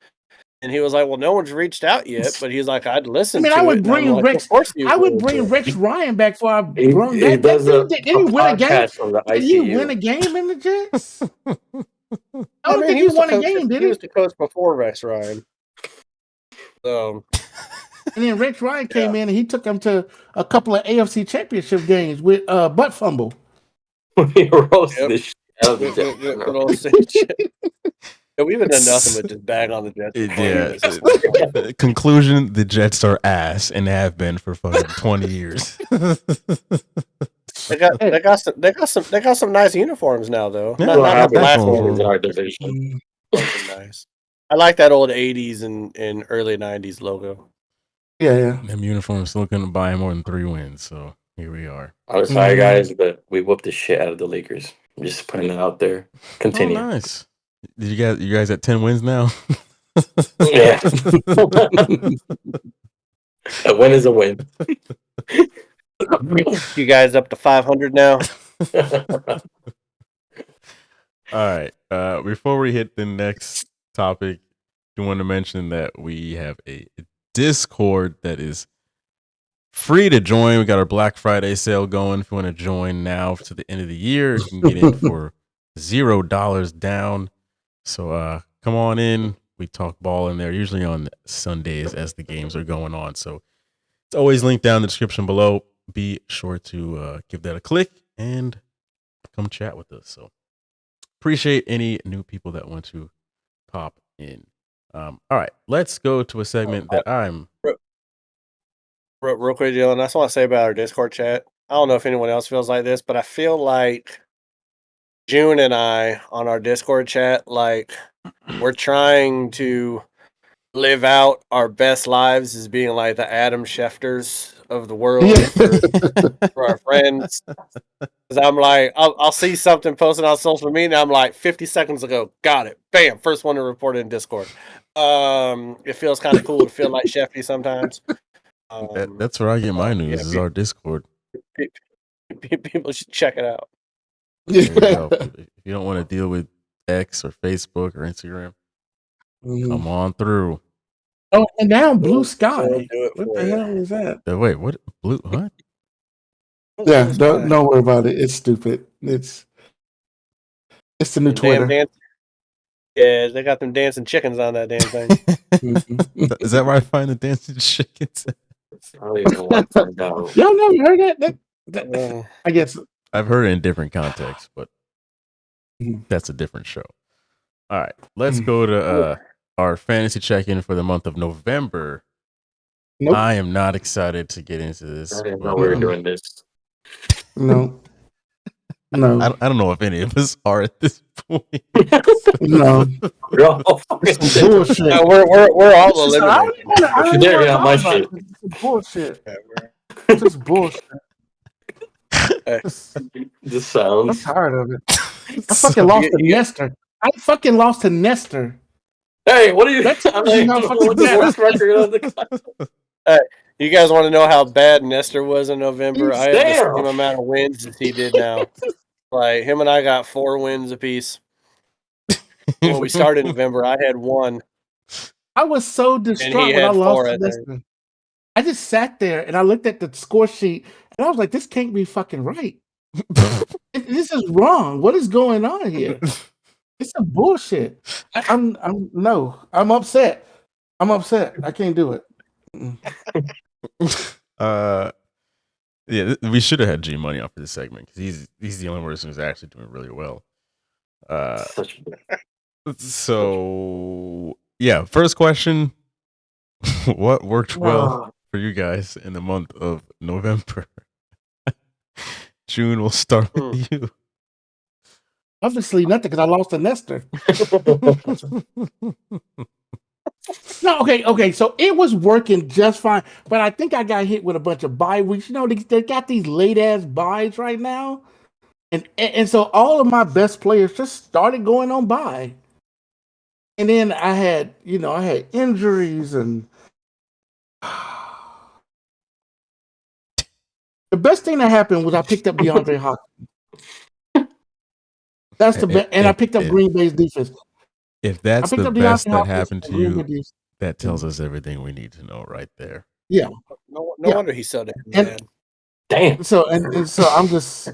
and he was like, "Well, no one's reached out yet," but he's like, "I'd listen."
I mean,
to
I would
it. And I'm
bring
like,
Rex.
Of course you
I would
would.
bring Rex Ryan back for our
He,
bro.
he
That
does
dude, did he win a game?
podcast from the
Did he win
ICU.
a game in the Jets? I
I
don't
mean,
think
he
he
was the
won a
coach.
game, did
He
he?
was the coach before Rex Ryan. So
And then Rex Ryan came in and he took him to a couple of AFC Championship games with butt fumble.
He roasted
Yep.
the shit out of the
good old Saint. Yeah, we haven't done nothing but just bag on the Jets.
Yeah. Conclusion: the Jets are ass and have been for fucking 20 years.
They got some nice uniforms now though.
Yeah,
Not
What
the
happens
black
one.
ones.
in our division?
Nice. I like that old '80s and early '90s logo.
Yeah.
Them uniforms still couldn't buy more than 3 wins, so here we are.
I'm sorry, guys, but we whooped the shit out of the Lakers. I'm just putting it out there. Continue.
Oh, nice. Did you guys at 10 wins now?
Yeah. A win is a win.
You guys up to 500 now?
All right. Before we hit the next topic, I want to mention that we have a Discord that is free to join. We got our Black Friday sale going. If you want to join now to the end of the year, you can get in for $0 down. So come on in. We talk ball in there, usually on Sundays as the games are going on. So it's always linked down in the description below. Be sure to give that a click and come chat with us. So appreciate any new people that want to pop in. All right, let's go to a segment that I'm.
Real quick, Dylan, I just want to say about our Discord chat. I don't know if anyone else feels like this, but I feel like June and I on our Discord chat, like we're trying to live out our best lives as being like the Adam Schefters of the world for our friends. Because I'm like, I'll see something posted on social media, and I'm like, 50 seconds ago, got it, bam, first one to report it in Discord. It feels kind of cool to feel like Shefty sometimes.
That's where I get my news.
yeah,
Is our Discord.
People should check it out.
There you go. If you don't want to deal with X or Facebook or Instagram, come on through.
Oh, and now Blue Sky.
We'll do it
What
for
the
you.
hell is that?
Wait, what? Blue? What?
Yeah, don't worry about it. It's stupid. It's the new Twitter.
Yeah, they got them dancing chickens on that damn thing.
Is that where I find the dancing chickens?
I don't even want to find out.
Y'all never heard that? I guess
I've heard it in different contexts, but That's a different show. All right, let's go to our fantasy check-in for the month of November.
Nope.
I am not excited to get into this.
I didn't know
but,
we were doing this.
No. No.
I don't know if any of us are at this point.
No.
We're all fucking
It's some bullshit.
No, we're all
It's just- I
eliminated.
don't even wanna- I don't
You
even
dare
wanna
get on
talk
my
about
shit.
it. It's bullshit. It's just bullshit.
The
I'm
sounds.
tired of it. I fucking lost to Nestor. I fucking lost to Nestor.
Hey, what are you?
That's
I'm like,
how fucking
what's the
bad.
worst record of the class?
You guys want to know how bad Nestor was in November? I had the
Damn.
same amount of wins as he did now. Like him and I got 4 wins apiece. When we started in November, I had 1.
I was so distraught when I
had
lost
4,
to
I think.
Nestor. I just sat there and I looked at the score sheet and I was like, this can't be fucking right. This is wrong. What is going on here? It's some bullshit. I'm upset. I'm upset. I can't do it.
Yeah, we should have had G Money on for this segment because he's the only person who's actually doing really well.
Such
So yeah, first question: what worked well for you guys in the month of November? June, we'll start with you.
Obviously nothing because I lost to Nestor. No, okay. So it was working just fine, but I think I got hit with a bunch of bye weeks. You know, they got these late ass buys right now, and so all of my best players just started going on bye. And then I had injuries and the best thing that happened was I picked up DeAndre Hopkins. That's the best, and I picked up Green Bay's defense.
If that's
I picked
the
up
best
DeAndre
that
Hopkins
happened to
and Green
you,
Bay defense.
that tells us everything we need to know right there.
Yeah.
No
Yeah.
wonder he's so damn
And-
bad.
damn.
So and so I'm just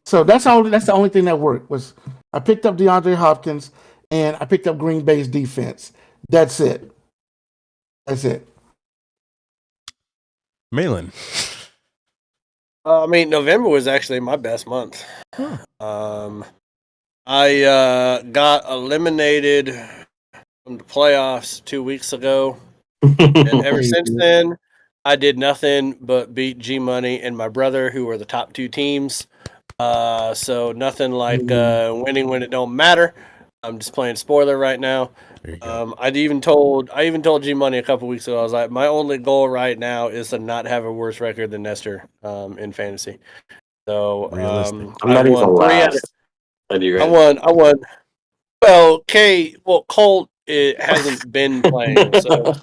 so that's the only thing that worked was I picked up DeAndre Hopkins and I picked up Green Bay's defense. That's it.
Malin.
I mean, November was actually my best month. I got eliminated from the playoffs 2 weeks ago, and ever since then, I did nothing but beat G Money and my brother, who are the top 2 teams. So nothing like winning when it don't matter. I'm just playing spoiler right now.
There you go.
I even told G Money a couple weeks ago. I was like, my only goal right now is to not have a worse record than Nestor in fantasy. So
Realistic.
I'm not even last.
I won. Well, Colt it hasn't been playing, so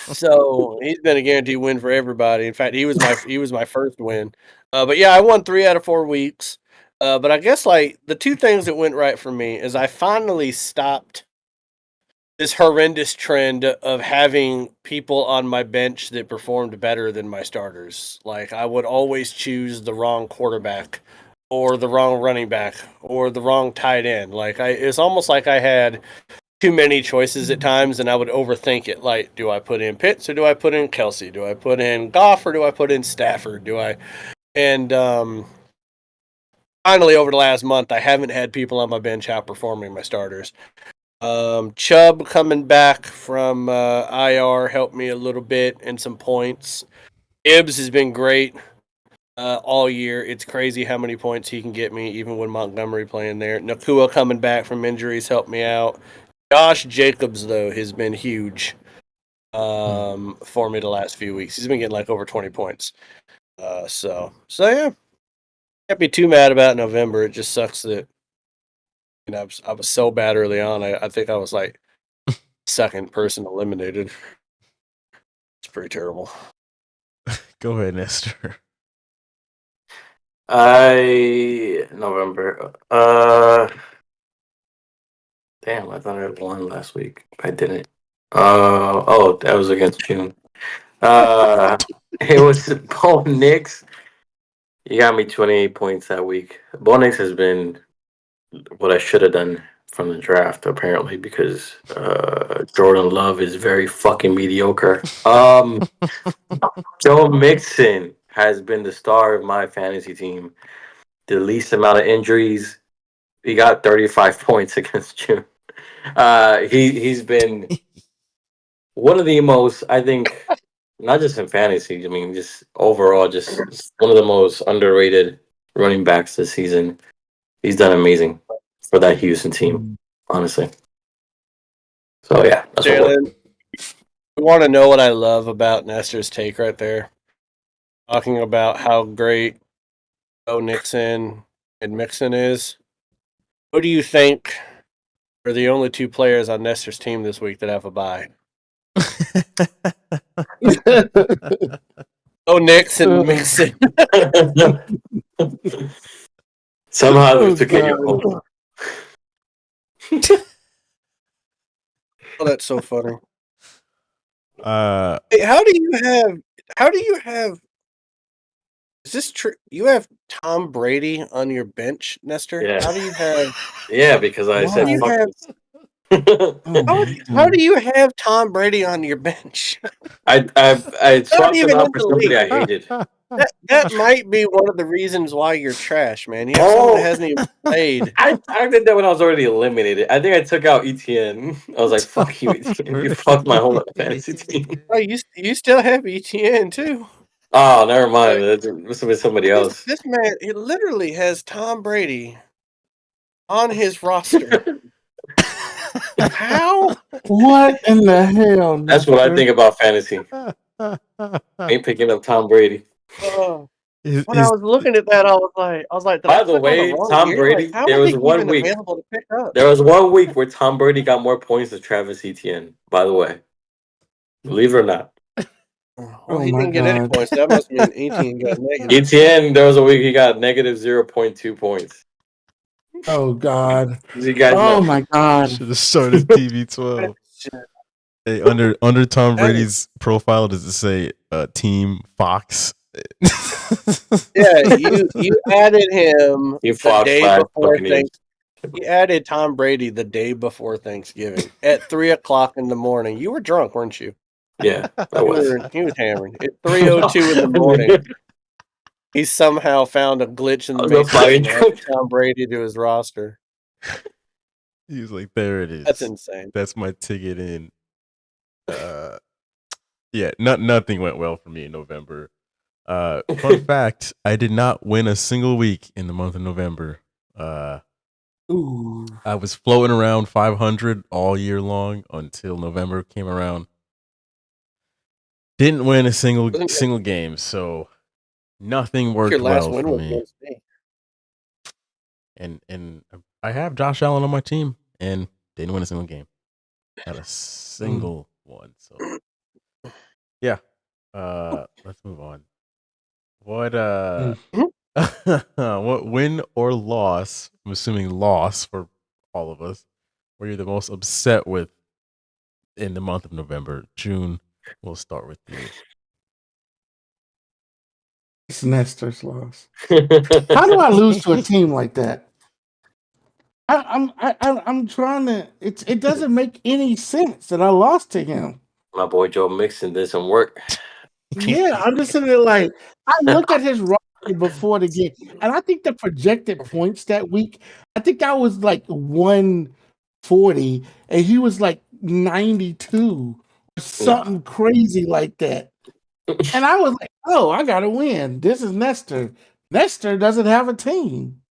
so he's been a guaranteed win for everybody. In fact, he was my first win. But yeah, I won 3 out of 4 weeks. But I guess like the 2 things that went right for me is I finally stopped this horrendous trend of having people on my bench that performed better than my starters. Like I would always choose the wrong quarterback or the wrong running back or the wrong tight end. Like it's almost like I had too many choices at times and I would overthink it. Like, do I put in Pitts or do I put in Kelsey? Do I put in Goff or do I put in Stafford? And finally over the last month, I haven't had people on my bench outperforming my starters. Chubb coming back from IR helped me a little bit and some points. Gibbs has been great all year. It's crazy how many points he can get me, even when Montgomery playing there. Nakua coming back from injuries helped me out. Josh Jacobs, though, has been huge for me the last few weeks. He's been getting like over 20 points. So yeah. Can't be too mad about November. It just sucks that I was so bad early on. I think I was like second person eliminated. It's pretty terrible.
Go ahead, Nestor.
November. Damn, I thought I had won last week. I didn't. That was against June. It was Bo Nix. He got me 28 points that week. Bo Nix has been what I should have done from the draft, apparently, because Jordan Love is very fucking mediocre. Joe Mixon has been the star of my fantasy team. the least amount of injuries. He got 35 points against June. He's been one of the most, I think, not just in fantasy. I mean, just overall, just one of the most underrated running backs this season. He's done amazing for that Houston team, honestly. So yeah, that's what
Jalen, you want to know what I love about Nestor's take right there? Talking about how great Bo Nixon and Mixon is. Who do you think are the only two players on Nestor's team this week that have a bye? Oh, Nixon, Mixon.
Somehow
Oh,
we took in your
God.
home.
Oh, that's so funny.
Uh,
Hey, how do you have? Is this true? You have Tom Brady on your bench, Nestor?
Yeah.
How do you have?
Yeah, because I
How
said
do you
fuck
have?
this.
Oh,
How do you have Tom Brady on your bench?
I swapped him
even
out
in
for
the
somebody
league.
I hated.
That might be one of the reasons why you're trash, man. You have someone that hasn't even played.
I did that when I was already eliminated. I think I took out ETN. I was like, fuck you, ETN. You fucked my whole fantasy team.
Oh, you still have ETN too.
Oh, never mind. It must have been somebody else.
This man, he literally has Tom Brady on his roster. How?
what in the hell?
That's what I
Nestor?
think about fantasy. Ain't picking up Tom Brady.
Is-
When I
is-
was looking at that, I was like, did I
By the
click on
way,
wrong
Tom
year?
Brady,
Like, how
there
is
was
he
one
even
week.
available to pick up?
There was 1 week where Tom Brady got more points than Travis Etienne, by the way. Believe it or not.
Well,
Oh
he
my
didn't get any
God.
points. That must mean ETN got negative.
Etienne, there was a week he got negative 0.2 points.
Oh God.
As you guys
Oh
know.
my God.
should have started TB12. Hey, under Tom Brady's profile, does it say Team Fox?
Yeah, you added him
You
the
Fox
day
Flag
before
Buccaneers.
You added Tom Brady the day before Thanksgiving at 3:00 in the morning. You were drunk, weren't you?
Yeah, I was.
He was hammering. At 3:02 in the morning, he somehow found a glitch in the
I was a
matrix
fire
and added
drunk.
Tom Brady to his roster.
He was like, "There it is.
That's insane.
That's my ticket in." Yeah, nothing went well for me in November. Fun fact: I did not win a single week in the month of November.
Ooh.
I was floating around 500 all year long until November came around. Didn't win a single game, so nothing worked
Your last
well
win
for
was
me.
against me.
And I have Josh Allen on my team, and didn't win a single game. Not a single one. So yeah. Let's move on. What what win or loss, I'm assuming loss for all of us, were you the most upset with in the month of November? June, we'll start with you.
It's Nestor's loss. How do I lose to a team like that? I'm trying to. It doesn't make any sense that I lost to him.
My boy Joe Mixon did some work.
Yeah, I'm just sitting there like I looked at his roster before the game, and I think the projected points that week, I think I was like 140, and he was like 92 or something crazy like that. And I was like, "Oh, I gotta win. This is Nestor. Nestor doesn't have a team."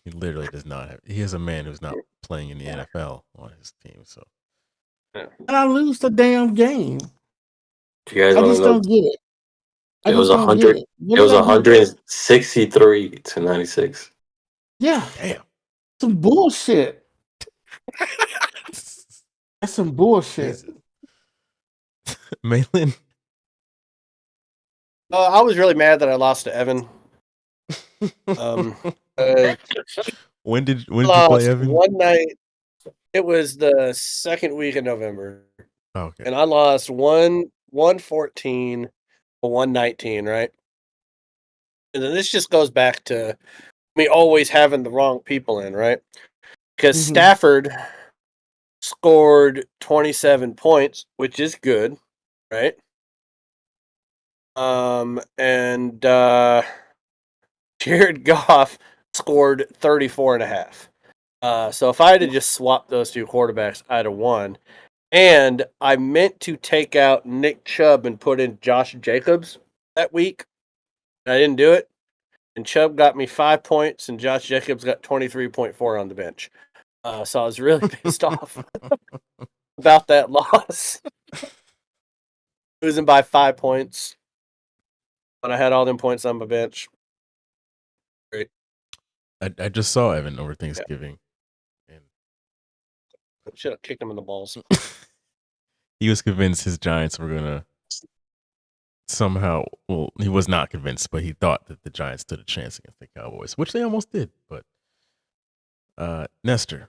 He literally does not have. He is a man who's not playing in the NFL on his team. So
And I lose the damn game.
You guys
I
want
just
to know?
don't get it. I
It was
just don't get
100.
it. What
It was
did I do?
163 to 96.
Yeah,
damn.
some bullshit. That's some bullshit.
Jesus. Malin.
I was really mad that I lost to Evan.
When did you
Lost
play Evan?
one night. It was the second week of November.
Oh, okay.
And I lost 114 to 119, right? And then this just goes back to me always having the wrong people in, right? Because
Mhm.
Stafford scored 27 points, which is good, right? And Jared Goff scored 34.5. So if I had to just swap those two quarterbacks, I'd have won. And I meant to take out Nick Chubb and put in Josh Jacobs that week. I didn't do it. And Chubb got me 5 points, and Josh Jacobs got 23.4 on the bench. So I was really pissed off about that loss. Losing by 5 points. But I had all them points on my bench. Great.
I just saw Evan over Thanksgiving, and
Should have kicked him in the balls.
he was convinced his Giants were gonna somehow. Well, he was not convinced, but he thought that the Giants stood a chance against the Cowboys, which they almost did. But Nestor,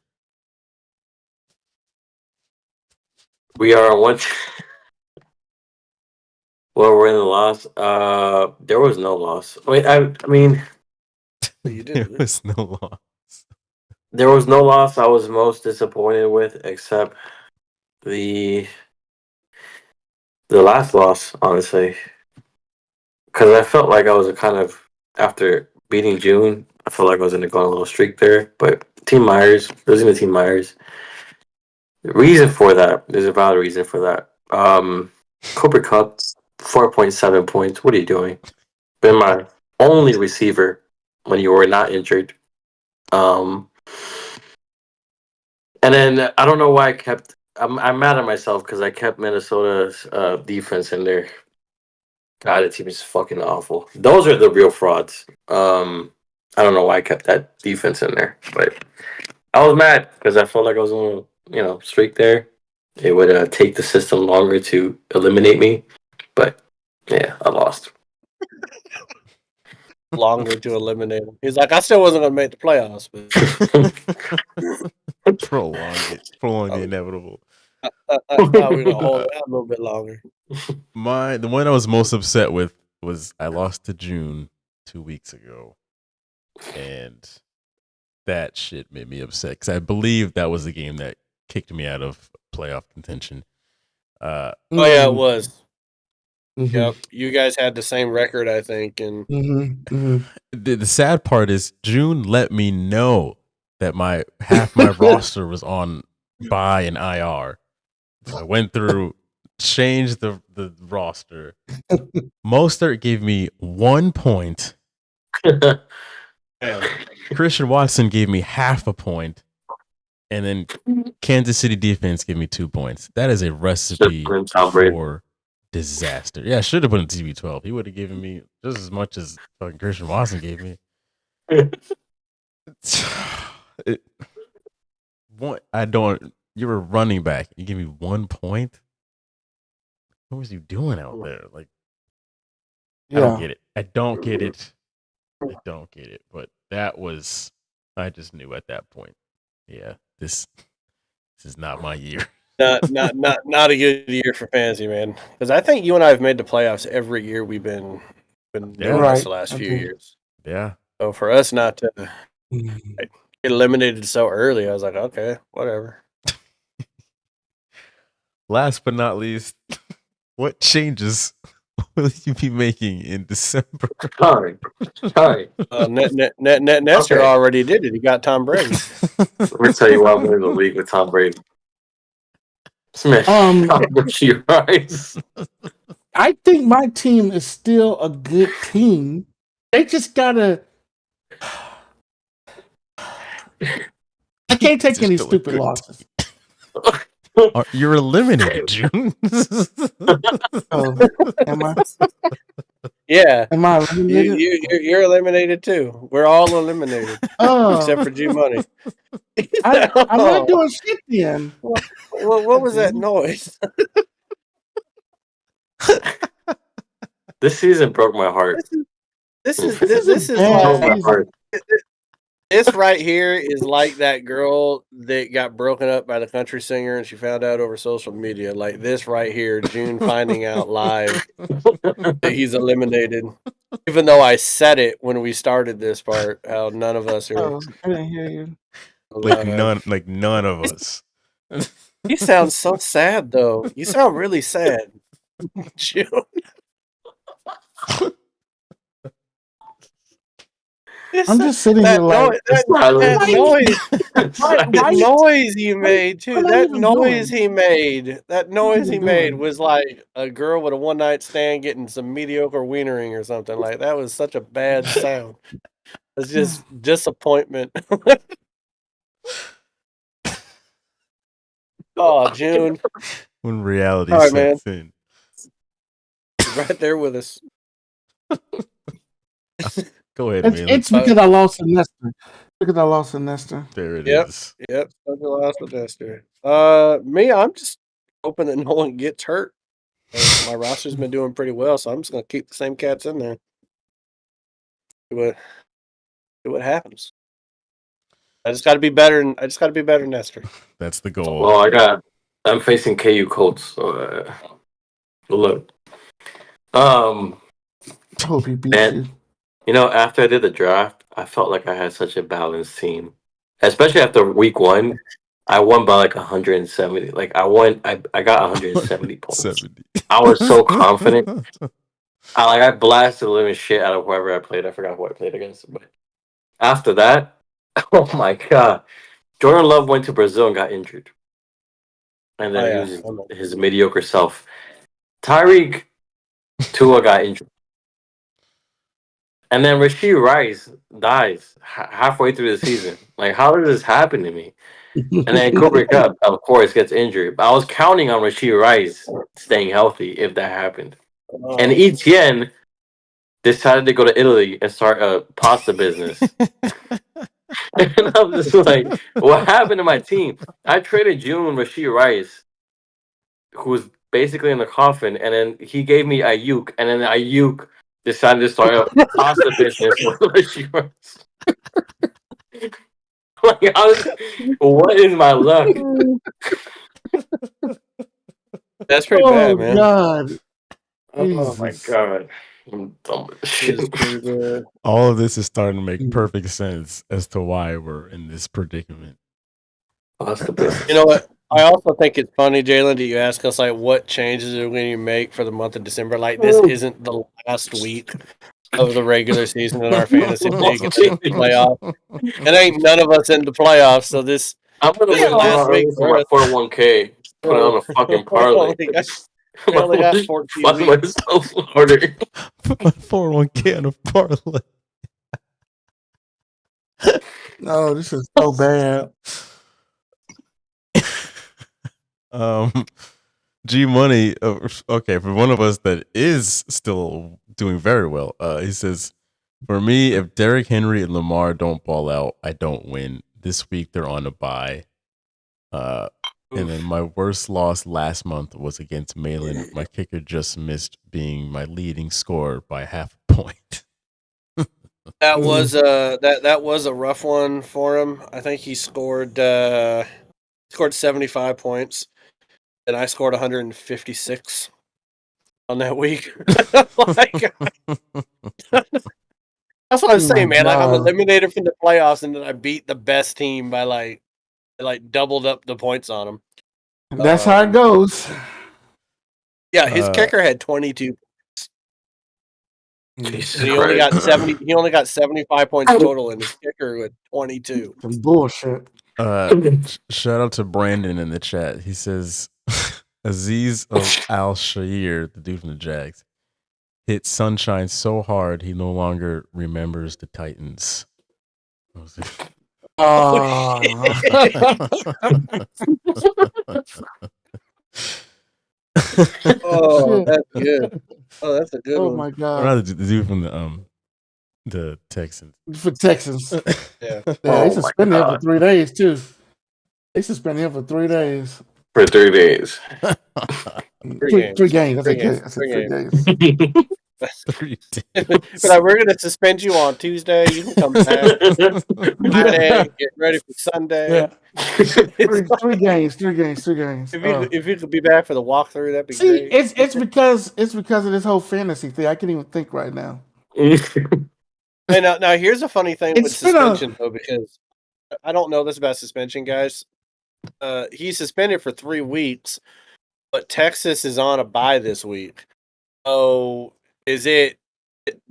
We are on one. Well, we're in the loss. There was no loss. Wait, I mean,
You
there
did.
was no loss.
there was no loss I was most disappointed with, except the last loss, honestly, because I felt like I was after beating June. I felt like I was going to go on a little streak there, but Team Myers, losing to Team Myers. The reason for that, there's a valid reason for that. Cooper Kupp, 4.7 points. What are you doing? Been my only receiver when you were not injured. And then I don't know why I'm mad at myself because I kept Minnesota's defense in there. God, the team is fucking awful. Those are the real frauds. I don't know why I kept that defense in there, but I was mad because I felt like I was on a streak there. It would take the system longer to eliminate me, but yeah, I lost.
Longer to eliminate him. He's like, I still wasn't going to make the playoffs, but
Prolong the inevitable.
I thought we were going to hold it out a little bit longer.
The one I was most upset with was I lost to June 2 weeks ago, and that shit made me upset because I believe that was the game that kicked me out of playoff contention.
Oh yeah, it was.
Mhm.
Yep, you guys had the same record, I think, and
The sad part is June let me know that half my roster was on bye and IR. So I went through, changed the roster. Mostert gave me 1 point. Christian Watson gave me half a point. And then Kansas City defense gave me 2 points. That is a recipe for disaster. Yeah, I should have put in TB12. He would have given me just as much as fucking Christian Watson gave me. You're a running back. You give me 1 point? What was you doing out there? Like, I don't get it. I don't get it. But I just knew at that point. Yeah, this is not my year.
not a good year for fantasy, man. Because I think you and I have made the playoffs every year we've been doing this the last few years.
Yeah.
So for us not to get eliminated so early, I was like, okay, whatever.
Last but not least, what changes will you be making in December?
Sorry.
Nestor already did it. He got Tom Brady.
Let me tell you why I'm winning the league with Tom Brady. Smash your eyes.
I think my team is still a good team. They just gotta. I can't take any stupid losses.
You're eliminated, June.
Am I?
Yeah.
Am I eliminated?
You're eliminated too. We're all eliminated. Except for G Money.
I'm not doing shit then.
What was that noise?
This season broke my heart.
This is
broke my heart.
This right here is like that girl that got broken up by the country singer and she found out over social media. Like this right here, June finding out live that he's eliminated. Even though I said it when we started this part, how none of us are.
Oh, I didn't hear you.
None of us.
You sound so sad though. You sound really sad, June.
I'm just sitting here like,
that noise he made too.
What am I
That
even
noise
doing?
he made. That noise he
even
made
doing?
was like a girl with a one night stand getting some mediocre wienering or something. Like that was such a bad sound. It's just disappointment. Oh, June,
When reality
All right, man.
sets in.
right there with us.
Go ahead,
It's,
Malin.
it's because I lost a Nestor. Because I lost a Nestor.
There it
Yep.
is.
Yep, such a loss with Esther. Me, I'm just hoping that no one gets hurt. My roster's been doing pretty well, so I'm just gonna keep the same cats in there. See what happens. I just got to be better. I just got to be better than Esther.
That's the goal.
Well, I'm facing KU Colts. So, look.
I hope he beats
Man.
you.
You know, after I did the draft, I felt like I had such a balanced team. Especially after week 1, I won by like 170. Like I got 170 points.
70.
I was so confident. I blasted the living shit out of whoever I played. I forgot who I played against. But after that, oh my god. Jordan Love went to Brazil and got injured. And then he was his mediocre self. Tyreek Tua got injured. And then Rashee Rice dies halfway through the season. Like, how did this happen to me? And then Cooper Kupp, of course, gets injured. But I was counting on Rashee Rice staying healthy if that happened. And Etienne decided to go to Italy and start a pasta business. And I'm just like, what happened to my team? I traded June Rashee Rice, who was basically in the coffin, and then he gave me Ayuk, and then Ayuk decided to start a pasta business with Rashee Rice. Like, what is my luck?
That's pretty bad, man.
God.
Oh my
Jesus.
god. I'm dumb with this shit.
It's pretty good.
All of this is starting to make perfect sense as to why we're in this predicament.
Pasta business.
You know what? I also think it's funny, Jalen, that you ask us like what changes are we going to make for the month of December. Like this isn't the last week of the regular season in our fantasy league. It's the playoff. It ain't none of us in the playoffs, so this
I'm gonna
This
win
last week
for my 401k. Put it on a fucking parlay.
I only got 14
Fuck
weeks.
myself harder.
401k on a parlay.
Oh, this is so bad.
G Money. Okay, for one of us that is still doing very well, he says, "For me, if Derrick Henry and Lamar don't ball out, I don't win. This week they're on a bye. And then my worst loss last month was against Malin. My kicker just missed being my leading scorer by half a point."
That was that was a rough one for him. I think he scored 75 points, and I scored 156 on that week. Like, that's what I'm saying, man. Like, I'm eliminated from the playoffs, and then I beat the best team by like doubled up the points on them.
That's how it goes.
Yeah, his kicker had 22.
Jesus
He only got 70. He only got 75 points total, and his kicker with 22.
Some bullshit.
Shout out to Brandon in the chat. He says Aziz Al Shair, the dude from the Jags, hit Sunshine so hard he no longer remembers the Titans.
Oh,
Oh, that's good. Oh, that's a good
oh
one.
my
Or
god.
rather, the dude from the Texans.
For Texans.
Yeah.
Yeah,
Oh
they
my
suspended him for
God.
3 days too. They suspended him for 3 days.
For 3 days.
Three games. I
Three
said
games.
3 games.
3
But like, we're gonna suspend you on Tuesday. You can come back Friday. Get ready for Sunday.
Yeah. three games.
If you could be back for the walkthrough, that'd be
See,
great.
it's because of this whole fantasy thing. I can't even think right now.
And now here's a funny thing with
It's been a-
suspension though, because I don't know this about suspension, guys. He's suspended for 3 weeks, but Texas is on a bye this week. So is it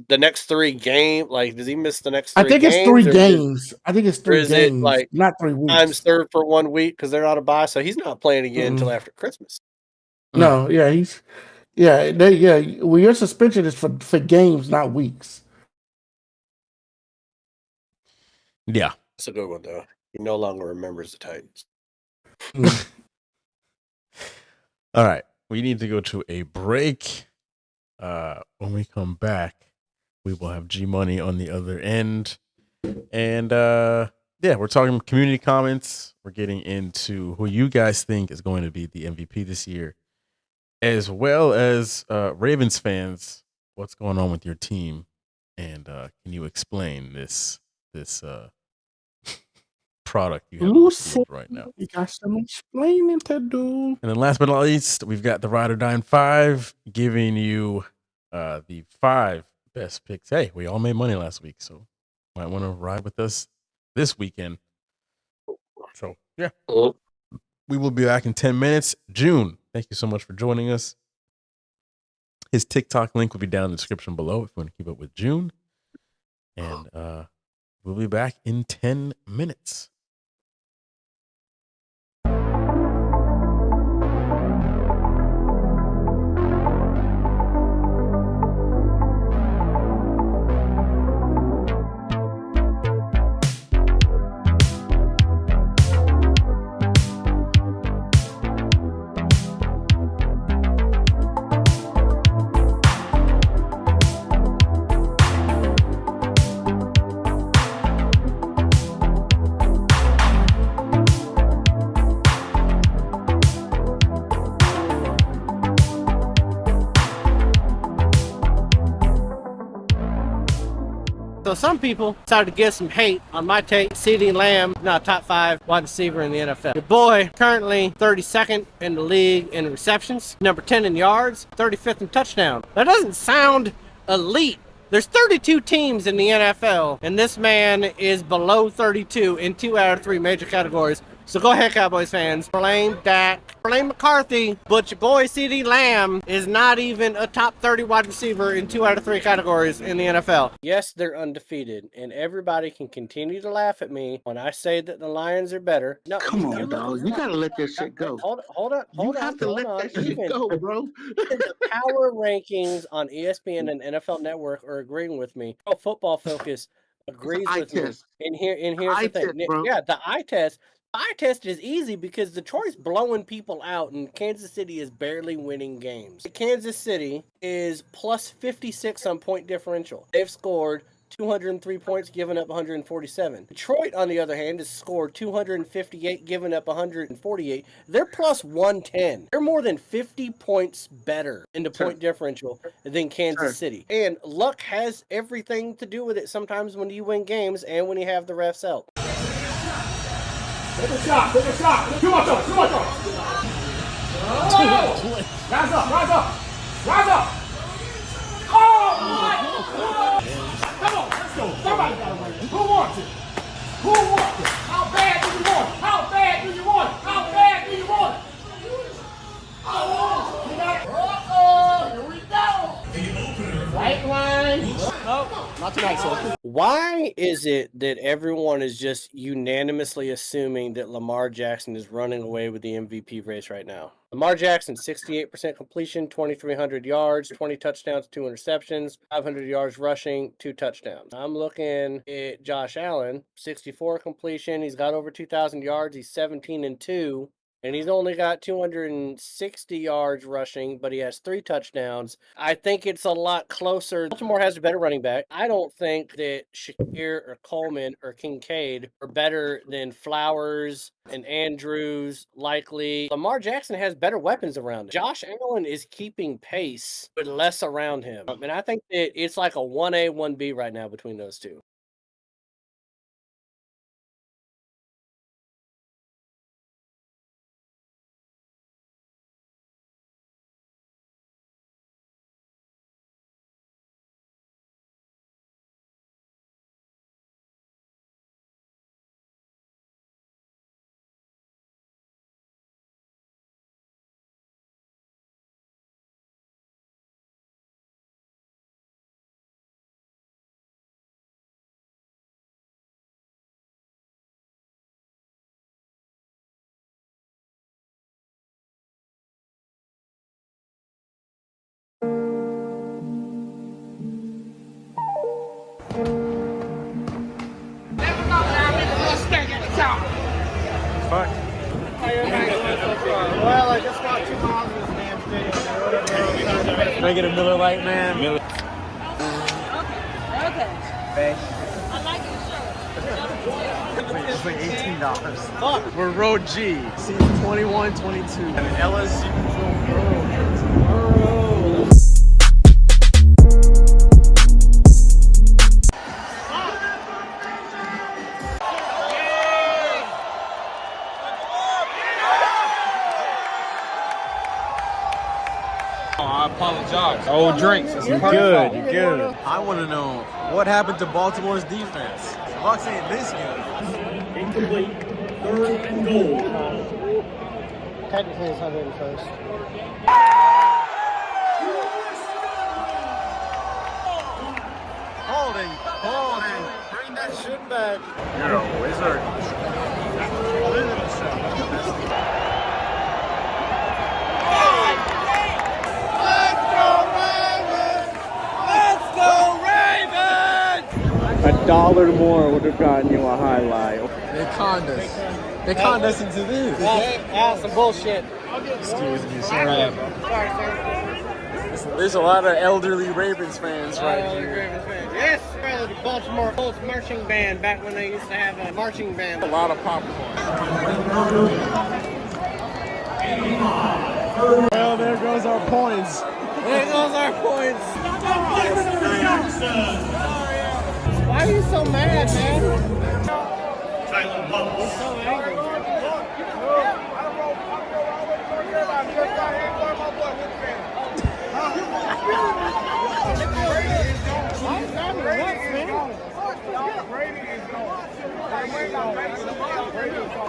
the next 3 game? Like, does he miss the next 3
I think
games?
it's 3
or is-
games. I think it's
Or
3
is it
games,
like
not 3
times
weeks.
served for 1 week because they're out of bye? So he's not playing again until after Christmas.
No, yeah, well, your suspension is for games, not weeks.
Yeah.
That's a good one, though. He no longer remembers the Titans.
All right. We need to go to a break. When we come back, we will have G Money on the other end. And yeah, we're talking community comments. We're getting into who you guys think is going to be the MVP this year, as well as Ravens fans, what's going on with your team, and can you explain this product you have on the field right now?
You got some explaining to do.
And then last but not least, we've got the Ride or Die in 5, giving you the 5 best picks. Hey, we all made money last week, so might want to ride with us this weekend. So yeah, we will be back in 10 minutes. June, thank you so much for joining us. His TikTok link will be down in the description below if you want to keep up with June. And we'll be back in 10 minutes.
So some people decided to get some hate on my take. CeeDee Lamb, not top 5 wide receiver in the NFL. Your boy, currently 32nd in the league in receptions, number 10 in yards, 35th in touchdown. That doesn't sound elite. There's 32 teams in the NFL, and this man is below 32 in 2 out of 3 major categories. So go ahead, Cowboys fans. Blame Dak, blame McCarthy, but your boy CeeDee Lamb is not even a top 30 wide receiver in 2 out of 3 categories in the NFL.
Yes, they're undefeated, and everybody can continue to laugh at me when I say that the Lions are better. No,
Come on, dog. You gotta let that shit go.
Hold on.
You have to let that shit go, bro.
The power rankings on ESPN and NFL Network are agreeing with me. Pro Football Focus agrees with me. And here's the thing.
Bro.
Yeah, the eye test. Eye test is easy because Detroit's blowing people out and Kansas City is barely winning games. Kansas City is plus 56 on point differential. They've scored 203 points, given up 147. Detroit, on the other hand, has scored 258, given up 148. They're plus 110. They're more than 50 points better in the point differential than Kansas City. And luck has everything to do with it sometimes when you win games and when you have the refs help.
Take a shot. Too much on. Rise up. Oh! Come on, let's go. Somebody got to win. Who wants it? How bad do you want it? Oh, you got it. Here we go. Right line. Oh, not tonight, sir.
Why is it that everyone is just unanimously assuming that Lamar Jackson is running away with the MVP race right now? Lamar Jackson, 68% completion, 2,300 yards, 20 touchdowns, 2 interceptions, 500 yards rushing, 2 touchdowns. I'm looking at Josh Allen, 64 completion. He's got over 2,000 yards. He's 17-2. And he's only got 260 yards rushing, but he has 3 touchdowns. I think it's a lot closer. Baltimore has a better running back. I don't think that Shakir or Coleman or Kincaid are better than Flowers and Andrews, likely. Lamar Jackson has better weapons around him. Josh Allen is keeping pace with less around him. And I think that it's like a 1A, 1B right now between those two.
fuck?
Well, I just walked 2 miles in this damn stadium.
Can I get a Miller Lite, man? Miller.
Okay. I like your shirt.
It's like $18. Fuck. We're Road G. Season 21, 22. And LSU
I apologize.
Oh, drinks. You're good. You're good.
I want to know what happened to Baltimore's defense. Bucks ain't this good.
Incomplete. 3rd and goal.
Technically, it's 101st.
Holding. Bring that shit back. You're a wizard.
$1 more would have gotten you a highlight.
They conned us. They conned us into this.
That's some bullshit.
Excuse me, sir. There's a lot of elderly Ravens fans right here.
Yes, the Baltimore Colts marching band back when they used to have a marching band.
A lot of popcorn. Well, there goes our points.
There goes our points. Why are you so mad, man?
Tyler Bubbles.
He's so angry.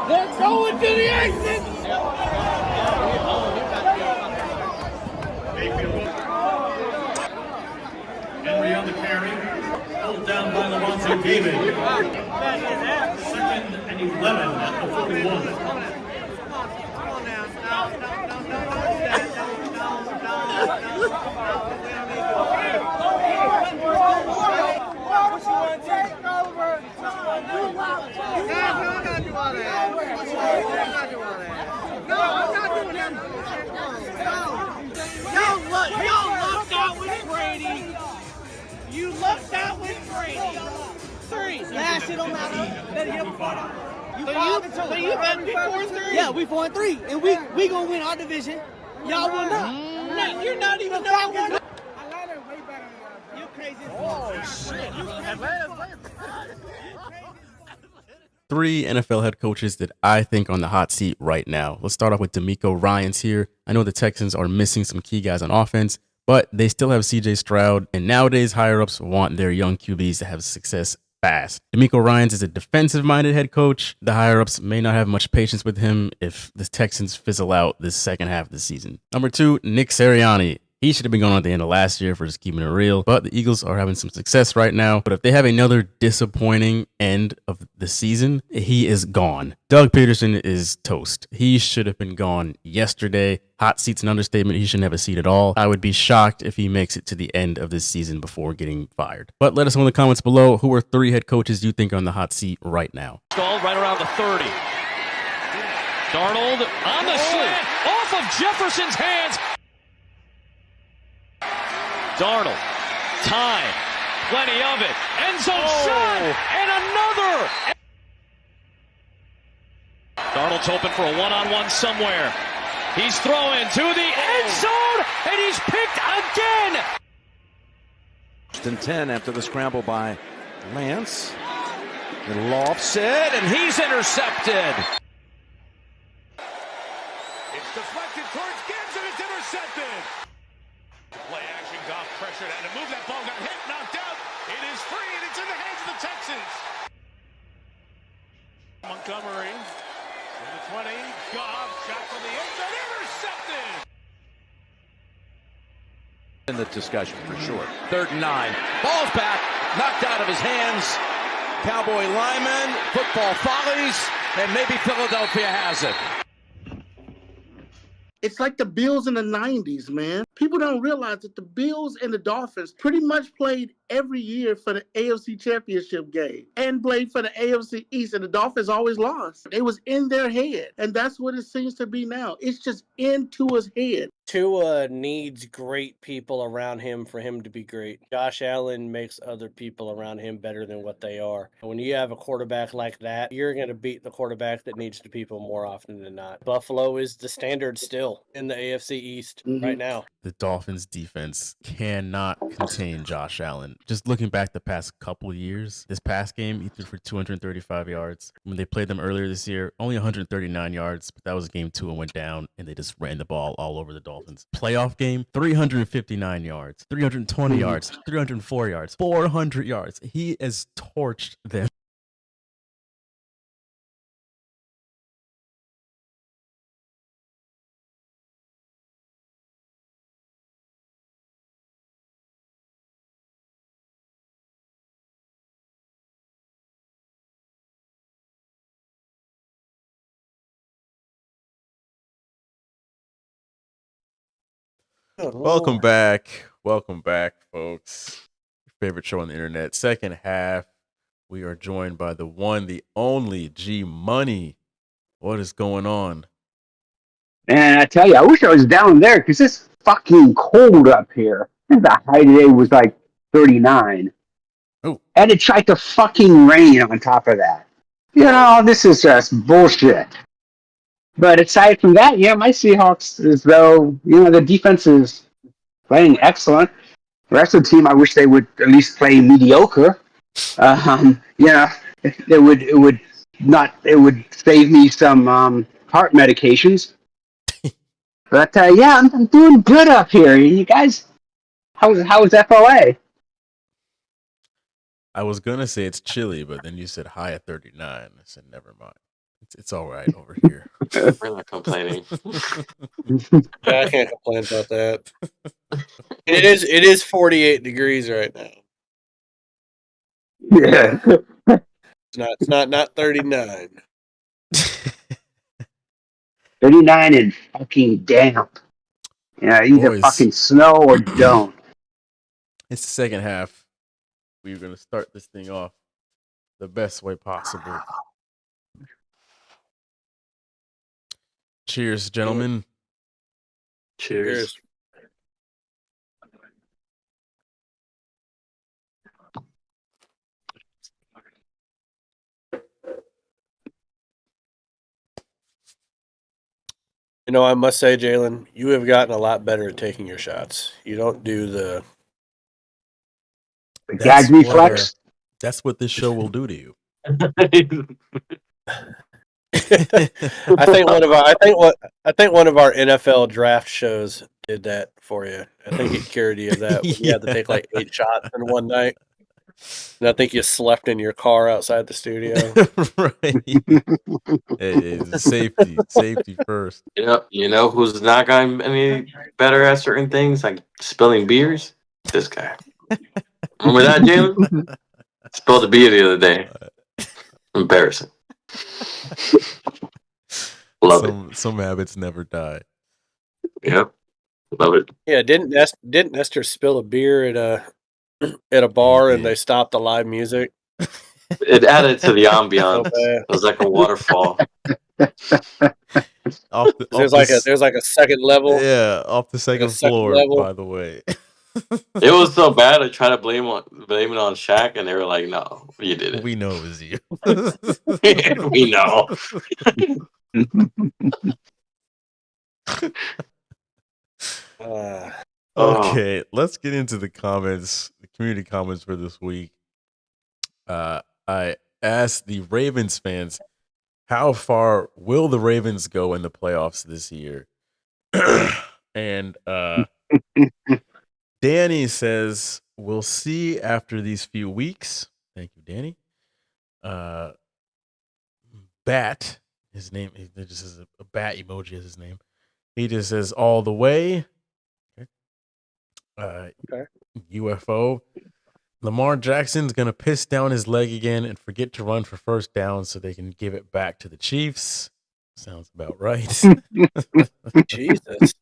They're going to the exit.
Henry on the carry. Held down by Levante David. 2nd and 11 at the 41.
You lucked out with Brady. 3.
Last shit don't matter. Better hit before that.
So you bet me 4-3?
Yeah, we 4-3, and we gonna win our division. Y'all will not.
No, you're not even number 1.
Atlanta's way better than y'all. You crazy.
Oh, shit. Atlanta's way better.
3 NFL head coaches that I think are on the hot seat right now. Let's start off with D'Amico Ryans here. I know the Texans are missing some key guys on offense, but they still have CJ Stroud, and nowadays higher-ups want their young QBs to have success fast. D'Amico Ryans is a defensive-minded head coach. The higher-ups may not have much patience with him if the Texans fizzle out this second half of the season. Number 2, Nick Sirianni. He should have been gone at the end of last year for just keeping it real, but the Eagles are having some success right now. But if they have another disappointing end of the season, he is gone. Doug Peterson is toast. He should have been gone yesterday. Hot seat's an understatement. He shouldn't have a seat at all. I would be shocked if he makes it to the end of this season before getting fired. But let us know in the comments below, who are 3 head coaches you think are on the hot seat right now?
Stalled right around the 30. Darnold on the slant, off of Jefferson's hands. Darnold, time, plenty of it, end zone shot, and another! Darnold's hoping for a one-on-one somewhere. He's throwing to the end zone, and he's picked again!
10 after the scramble by Lance. And lofts it, and he's intercepted.
It's deflected towards Gibbs, and it's intercepted. Play action, Goff pressured, and to move that ball got hit, knocked out. It is free, and it's in the hands of the Texans. Montgomery in the 20. Goff shot from the end zone, intercepted.
In the discussion for sure. 3rd and 9. Ball's back, knocked out of his hands. Cowboy lineman, football follies, and maybe Philadelphia has it.
It's like the Bills in the 90s, man. People don't realize that the Bills and the Dolphins pretty much played
every year for the AFC Championship game and played for the AFC East, and the Dolphins always lost. It was in their head, and that's what it seems to be now. It's just in Tua's head.
Tua needs great people around him for him to be great. Josh Allen makes other people around him better than what they are. And when you have a quarterback like that, you're going to beat the quarterback that needs the people more often than not. Buffalo is the standard still in the AFC East right now.
The Dolphins defense cannot contain Josh Allen. Just looking back the past couple of years, this past game, he threw for 235 yards. When they played them earlier this year, only 139 yards, but that was game 2 and went down, and they just ran the ball all over the Dolphins. Playoff game, 359 yards, 320 yards, 304 yards, 400 yards. He has torched them. Welcome back, folks. Your favorite show on the internet. Second half, we are joined by the one, the only G Money. What is going on?
And I tell you, I wish I was down there because it's fucking cold up here. The high today was like 39.
Oh.
And it tried to fucking rain on top of that. You know, this is just bullshit. But aside from that, yeah, my Seahawks, as though, you know, the defense is playing excellent. The rest of the team, I wish they would at least play mediocre. You know, it would save me some heart medications. But yeah, I'm doing good up here. You guys, how was FLA?
I was gonna say it's chilly, but then you said high at 39. I said never mind. It's all right over here.
We're not complaining.
Yeah, I can't complain about that. It is 48 degrees right now.
Yeah.
It's not 39.
39 and fucking damp. Yeah, either
Boys.
fucking snow or don't.
It's the second half. We're gonna start this thing off the best way possible. Cheers, gentlemen.
Cheers.
You know, I must say, Jalen, you have gotten a lot better at taking your shots. You don't do the
Gag reflex.
That's what this show will do to you.
I think one of our NFL draft shows did that for you. I think it cured you of that. When you had to take like 8 shots in one night. And I think you slept in your car outside the studio.
Right. Hey, safety first.
Yep. You know who's not gotten any better at certain things, like spilling beers? This guy. Remember that, Jalen? Spilled a beer the other day. Embarrassing. Love it.
Some habits never die.
Yep. Love it.
Yeah, didn't Esther spill a beer at a bar and they stopped the live music?
It added to the ambiance.
So bad.
It was like a waterfall.
There's like a second level.
Yeah, off the second floor,
level.
by the way.
It was so bad. I tried to blame it on Shaq, and they were like, "No, you did it.
We know it was you.
We know."
Okay, let's get into the comments, the community comments for this week. I asked the Ravens fans, how far will the Ravens go in the playoffs this year? And Danny says, we'll see after these few weeks. Thank you, Danny. Bat, his name, it just says a bat emoji as his name. He just says all the way.
Okay.
UFO. Lamar Jackson's going to piss down his leg again and forget to run for first down so they can give it back to the Chiefs. Sounds about right.
Jesus.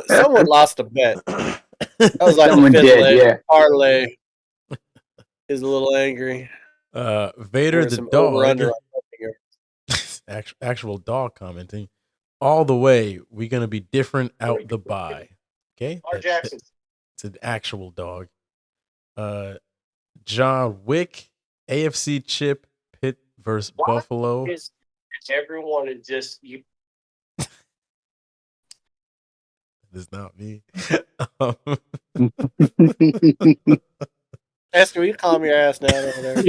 Someone lost a bet. That was like
Someone
the fifth
did,
leg
yeah.
parlay. He's a little angry.
Vader
There's
the
some
dog.
over-under on here.
Actual dog commenting. All the way, we're gonna be different out the bye. Okay, it's an actual dog. John Wick, AFC Chip, Pitt versus Buffalo.
Everyone is just you.
It's not me.
Esther, will you calm your ass down over there?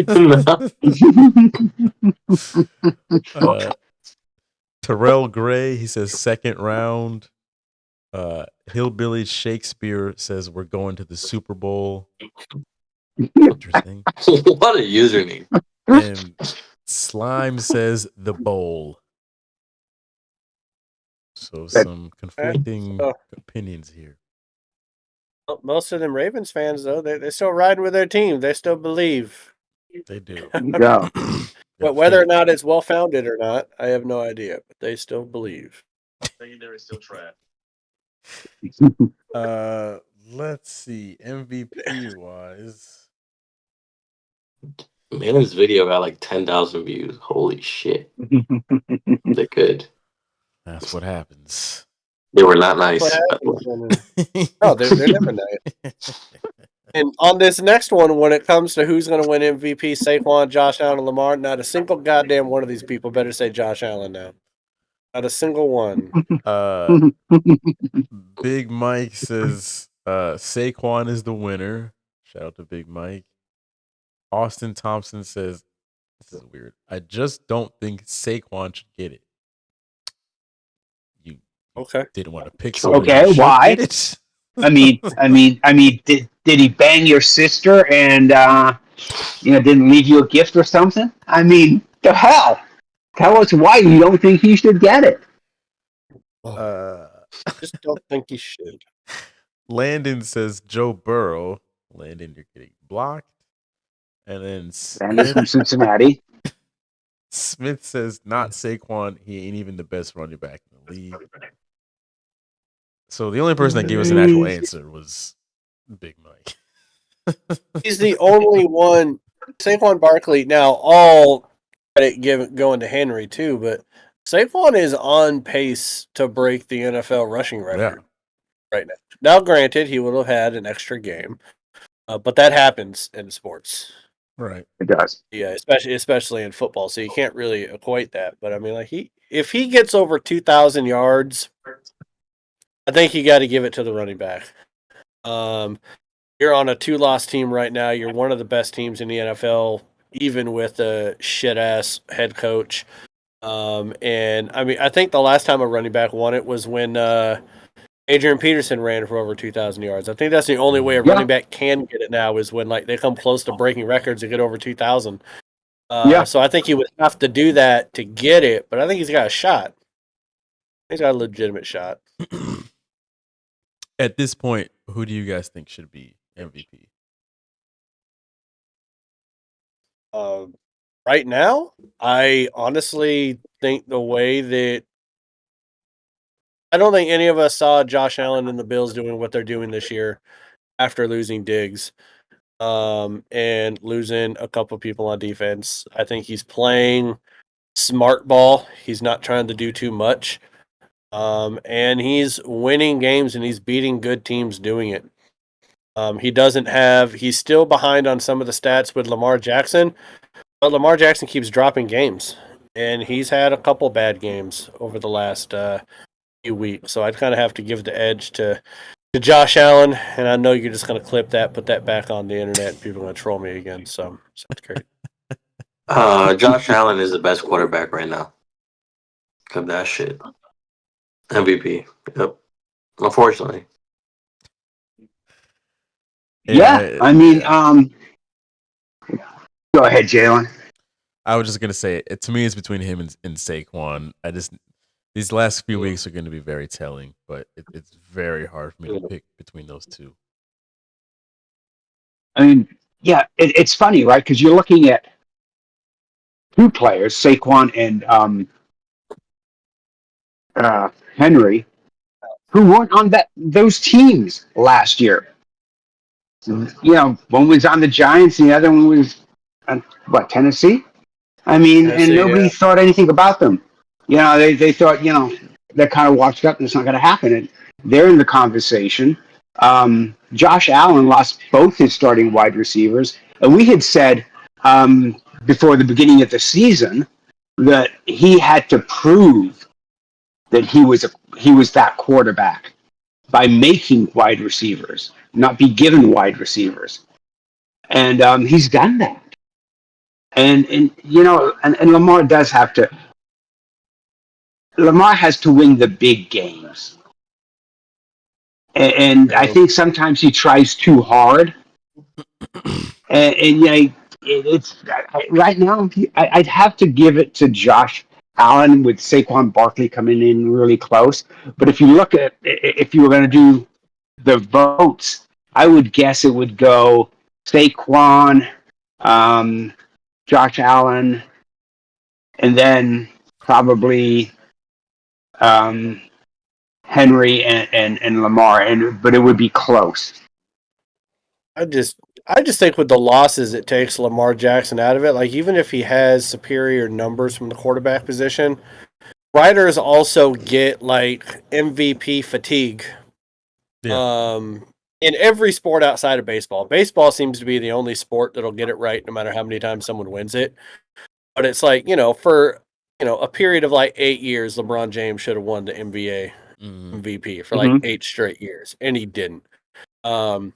Terrell Gray, he says second round. Hillbilly Shakespeare says we're going to the Super Bowl. Interesting.
What a username.
And Slime says the bowl. So some conflicting opinions here.
Most of them Ravens fans, though, they're still riding with their team. They still believe.
They do.
Yeah.
But whether or not it's well founded or not, I have no idea. But they still believe.
There is still trash.
Let's see. MVP wise.
Man, this video got like 10,000 views. Holy shit. They're good.
That's what happens.
They were not nice.
No, they're never nice. And on this next one, when it comes to who's going to win MVP, Saquon, Josh Allen, and Lamar, not a single goddamn one of these people better say Josh Allen now. Not a single one.
Big Mike says Saquon is the winner. Shout out to Big Mike. Austin Thompson says, this is weird. I just don't think Saquon should get it. You didn't want to pick someone.
Okay, why? I mean, did he bang your sister and didn't leave you a gift or something? I mean, the hell? Tell us why you don't think he should get it.
Just don't think he should.
Landon says Joe Burrow. Landon, you're getting blocked. And then
Landon from Cincinnati.
Smith says not Saquon. He ain't even the best running back in the league. So the only person that gave us an actual answer was Big Mike.
He's the only one. Saquon Barkley. Now, all credit going to Henry too, but Saquon is on pace to break the NFL rushing record right now. Now, granted, he would have had an extra game, but that happens in sports.
Right.
It does.
Yeah, especially in football. So you can't really equate that. But I mean, like if he gets over 2,000 yards, I think you got to give it to the running back. You're on a 2-loss team right now. You're one of the best teams in the NFL, even with a shit-ass head coach. And I mean, I think the last time a running back won it was when Adrian Peterson ran for over 2,000 yards. I think that's the only way a running back can get it now is when like they come close to breaking records and get over 2,000. So I think he would have to do that to get it, but I think he's got a shot. He's got a legitimate shot.
At this point, who do you guys think should be MVP?
Right now, I honestly think the way that I don't think any of us saw Josh Allen and the Bills doing what they're doing this year after losing Diggs and losing a couple people on defense. I think he's playing smart ball. He's not trying to do too much. And he's winning games and he's beating good teams doing it. He's still behind on some of the stats with Lamar Jackson, but Lamar Jackson keeps dropping games and he's had a couple bad games over the last few weeks. So I'd kind of have to give the edge to Josh Allen. And I know you're just going to clip that, put that back on the internet and people are going to troll me again. So that's great.
Josh Allen is the best quarterback right now. Clip that shit. MVP. Yep. Unfortunately.
Yeah. I mean, go ahead, Jalen.
I was just gonna say, to me, it's between him and Saquon. These last few weeks are going to be very telling, but it's very hard for me to pick between those two.
I mean, yeah, it's funny, right? Because you're looking at two players, Saquon and Henry, who weren't on those teams last year. one was on the Giants, and the other one was on, Tennessee? I mean,
Tennessee,
and nobody thought anything about them. They thought, they're kind of washed up and it's not going to happen. And they're in the conversation. Josh Allen lost both his starting wide receivers. And we had said before the beginning of the season that he had to prove that he was that quarterback by making wide receivers, not be given wide receivers. And he's done that. And Lamar does have to. Lamar has to win the big games, and I think sometimes he tries too hard. It's right now. I'd have to give it to Josh Allen with Saquon Barkley coming in really close. But if you look at if you were going to do the votes, I would guess it would go Saquon, Josh Allen, and then probably Henry and Lamar, but it would be close.
I just think with the losses, it takes Lamar Jackson out of it. Like, even if he has superior numbers from the quarterback position, writers also get like MVP fatigue.
Yeah.
In every sport outside of baseball. Baseball seems to be the only sport that'll get it right no matter how many times someone wins it. But it's like, for a period of like 8 years, LeBron James should have won the NBA MVP for like 8 straight years, and he didn't. How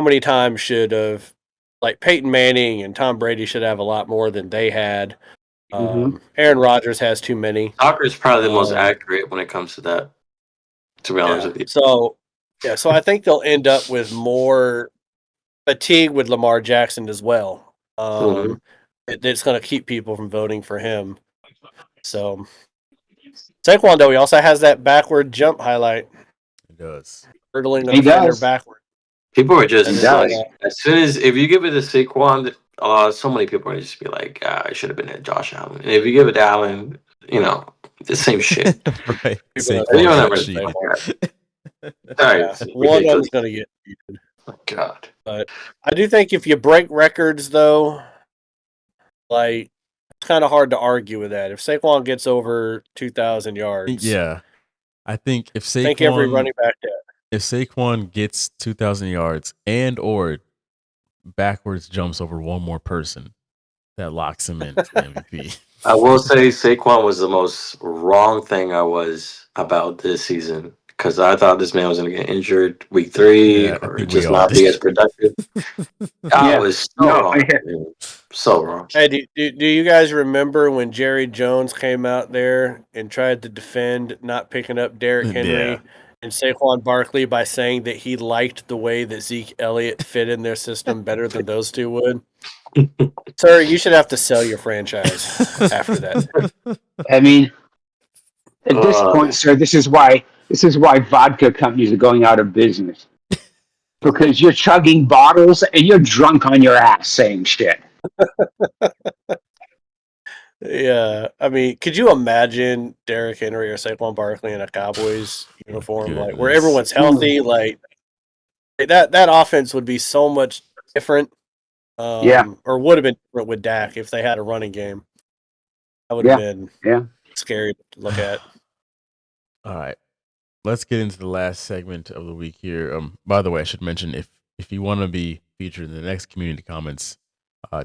many times should have, like, Peyton Manning and Tom Brady should have a lot more than they had. Aaron Rodgers has too many.
Soccer is probably the most accurate when it comes to that, to be honest with you.
So I think they'll end up with more fatigue with Lamar Jackson as well. It's going to keep people from voting for him. So Saquon, though, he also has that backward jump highlight.
He does.
Hurdling the defender backward.
People are just like, as soon as, if you give it to Saquon, so many people are just be like, I should have been at Josh Allen. And if you give it to Allen, the same shit.
Right.
One of them's going to get beaten.
Oh, God.
But I do think if you break records, though, like, it's kind of hard to argue with that. If Saquon gets over 2,000 yards.
Yeah. I think if Saquon...
think every running back did.
If Saquon gets 2,000 yards and or backwards jumps over one more person, that locks him in for MVP.
I will say Saquon was the most wrong thing I was about this season, because I thought this man was going to get injured week 3 or just not be as productive. I was so wrong. So wrong.
Hey, do you guys remember when Jerry Jones came out there and tried to defend not picking up Derrick Henry and Saquon Barkley by saying that he liked the way that Zeke Elliott fit in their system better than those two would? Sir, you should have to sell your franchise after that.
I mean, at this point, sir, this is why vodka companies are going out of business. Because you're chugging bottles and you're drunk on your ass saying shit.
Yeah, I mean, could you imagine Derrick Henry or Saquon Barkley in a Cowboys uniform, like where everyone's healthy? Like that offense would be so much different. Or would have been different with Dak if they had a running game. That would have been scary to look at.
All right, let's get into the last segment of the week here. By the way, I should mention if you want to be featured in the next community comments,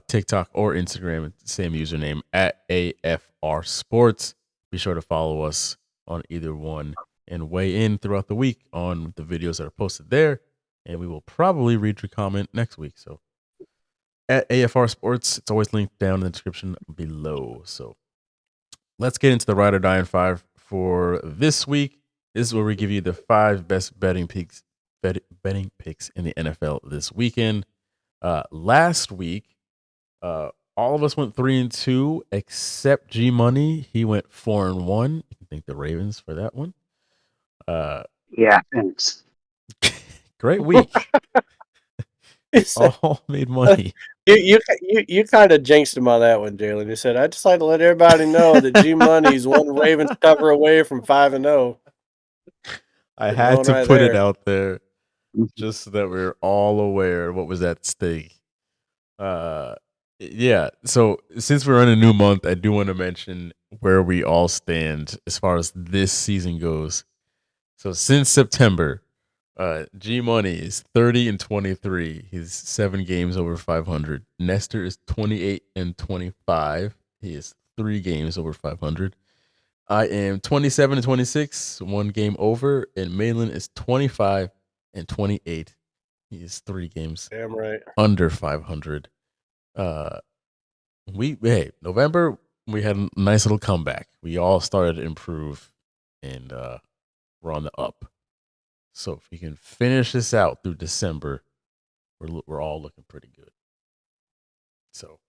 TikTok or Instagram, same username at AFR Sports. Be sure to follow us on either one and weigh in throughout the week on the videos that are posted there. And we will probably read your comment next week. So at AFR Sports, it's always linked down in the description below. So let's get into the Ride or Die in 5 for this week. This is where we give you the 5 best betting picks in the NFL this weekend. Last week, all of us went 3-2 except G Money. He went 4-1. You can thank the Ravens for that one.
Yeah, thanks.
Great week. All made money.
You kind of jinxed him on that one, Jalen. You said, "I'd just like to let everybody know that G Money's one Ravens cover away from 5-0."
I had to put it out there. just so that we're all aware of what was at stake. Yeah. So since we're in a new month, I do want to mention where we all stand as far as this season goes. So since September, G Money is 30-23. He's 7 games over 500. Nestor is 28-25. He is 3 games over 500. I am 27-26, 1 game over, and Malin is 25-28. He is 3 games
Damn right.
under 500. November we had a nice little comeback. We all started to improve, and we're on the up. So if we can finish this out through December, we're all looking pretty good. So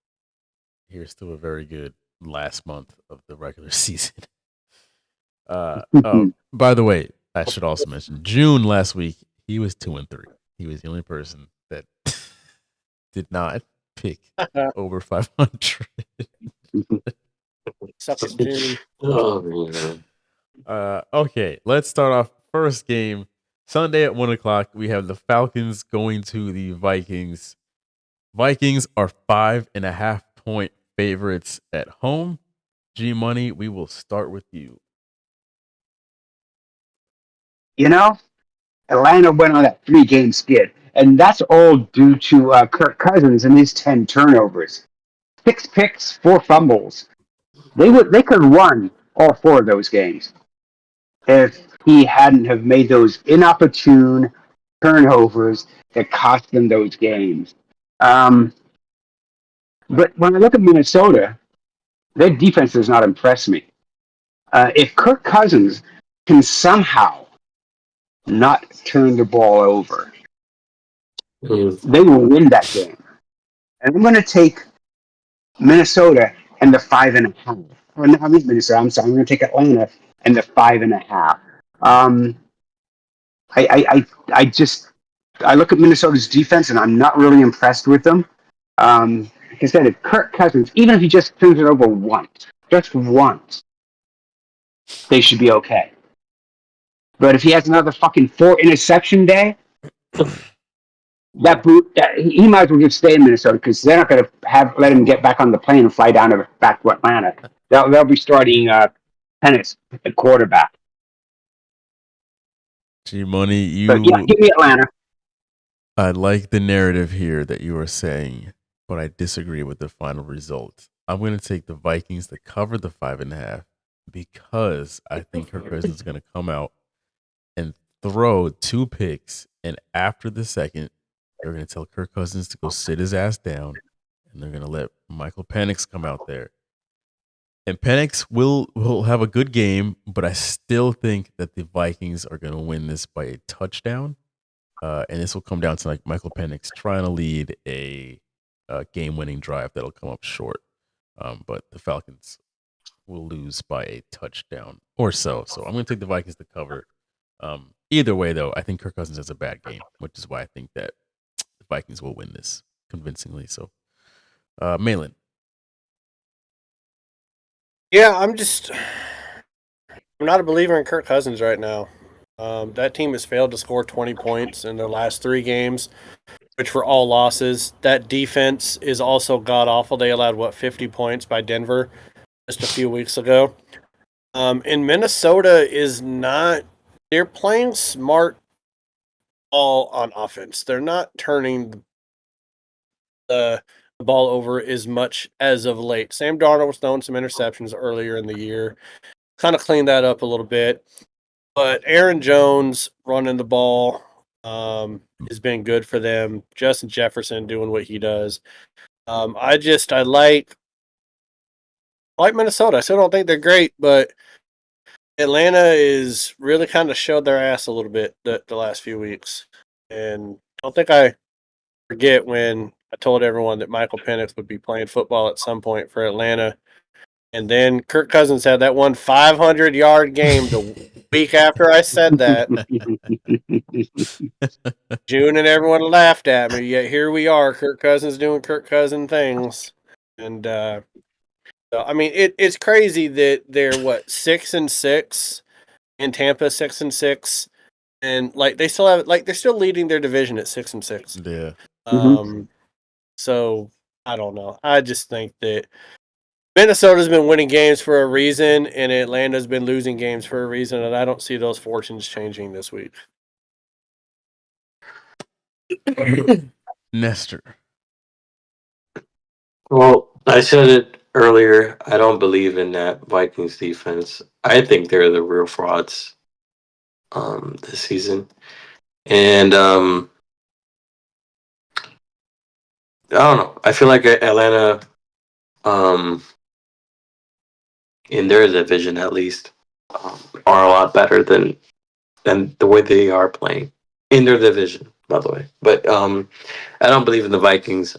here's to a very good last month of the regular season. By the way, I should also mention June last week, he was 2-3. He was the only person that did not pick over 500.
Suck it, June.
Okay, let's start off first game. Sunday at 1:00, we have the Falcons going to the Vikings. Vikings are 5.5 point favorites at home. G Money, we will start with you.
Atlanta went on that 3-game skid, and that's all due to Kirk Cousins and his 10 turnovers, 6 picks, 4 fumbles. They could have won all 4 of those games if he hadn't have made those inopportune turnovers that cost them those games. But when I look at Minnesota, their defense does not impress me. If Kirk Cousins can somehow not turn the ball over, they will win that game. And I'm going to take Minnesota and the 5.5. Or no, I mean Minnesota. I'm sorry. I'm going to take Atlanta and the 5.5. I look at Minnesota's defense and I'm not really impressed with them. Like I said, if Kirk Cousins, even if he just turns it over just once, they should be okay. But if he has another fucking 4 interception day, he might as well just stay in Minnesota because they're not going to let him get back on the plane and fly back to Atlanta. They'll be starting Penix at quarterback.
G Money,
give me Atlanta.
I like the narrative here that you are saying, but I disagree with the final result. I'm going to take the Vikings to cover the 5.5 because I think Kirk Cousins is going to come out and throw 2 picks, and after the second, they're going to tell Kirk Cousins to go sit his ass down, and they're going to let Michael Penix come out there. And Penix will have a good game, but I still think that the Vikings are going to win this by a touchdown. And this will come down to like Michael Penix trying to lead a game-winning drive that'll come up short. But the Falcons will lose by a touchdown or so. So I'm going to take the Vikings to cover. Either way, though, I think Kirk Cousins has a bad game, which is why I think that the Vikings will win this convincingly. So, Malin.
Yeah, I'm not a believer in Kirk Cousins right now. That team has failed to score 20 points in their last 3 games, which were all losses. That defense is also god-awful. They allowed, 50 points by Denver just a few weeks ago. And Minnesota is not – they're playing smart ball on offense. They're not turning the ball over as much as of late. Sam Darnold was throwing some interceptions earlier in the year. Kind of cleaned that up a little bit. But Aaron Jones running the ball has been good for them. Justin Jefferson doing what he does. I like Minnesota. I still don't think they're great, but Atlanta is really kind of showed their ass a little bit the last few weeks. And I don't think I forget when I told everyone that Michael Penix would be playing football at some point for Atlanta. And then Kirk Cousins had that one 500-yard game the week after I said that. June and everyone laughed at me, yet here we are, Kirk Cousins doing Kirk Cousin things. And, so, I mean, it's crazy that they're, 6-6 in Tampa, 6-6. and like they still have like they're still leading their division at 6-6.
Yeah.
So I don't know. I just think that Minnesota's been winning games for a reason, and Atlanta's been losing games for a reason, and I don't see those fortunes changing this week.
Nestor.
Well, I said it earlier. I don't believe in that Vikings defense. I think they're the real frauds this season. And I don't know. I feel like Atlanta, in their division at least, are a lot better than the way they are playing in their division, by the way. But I don't believe in the Vikings,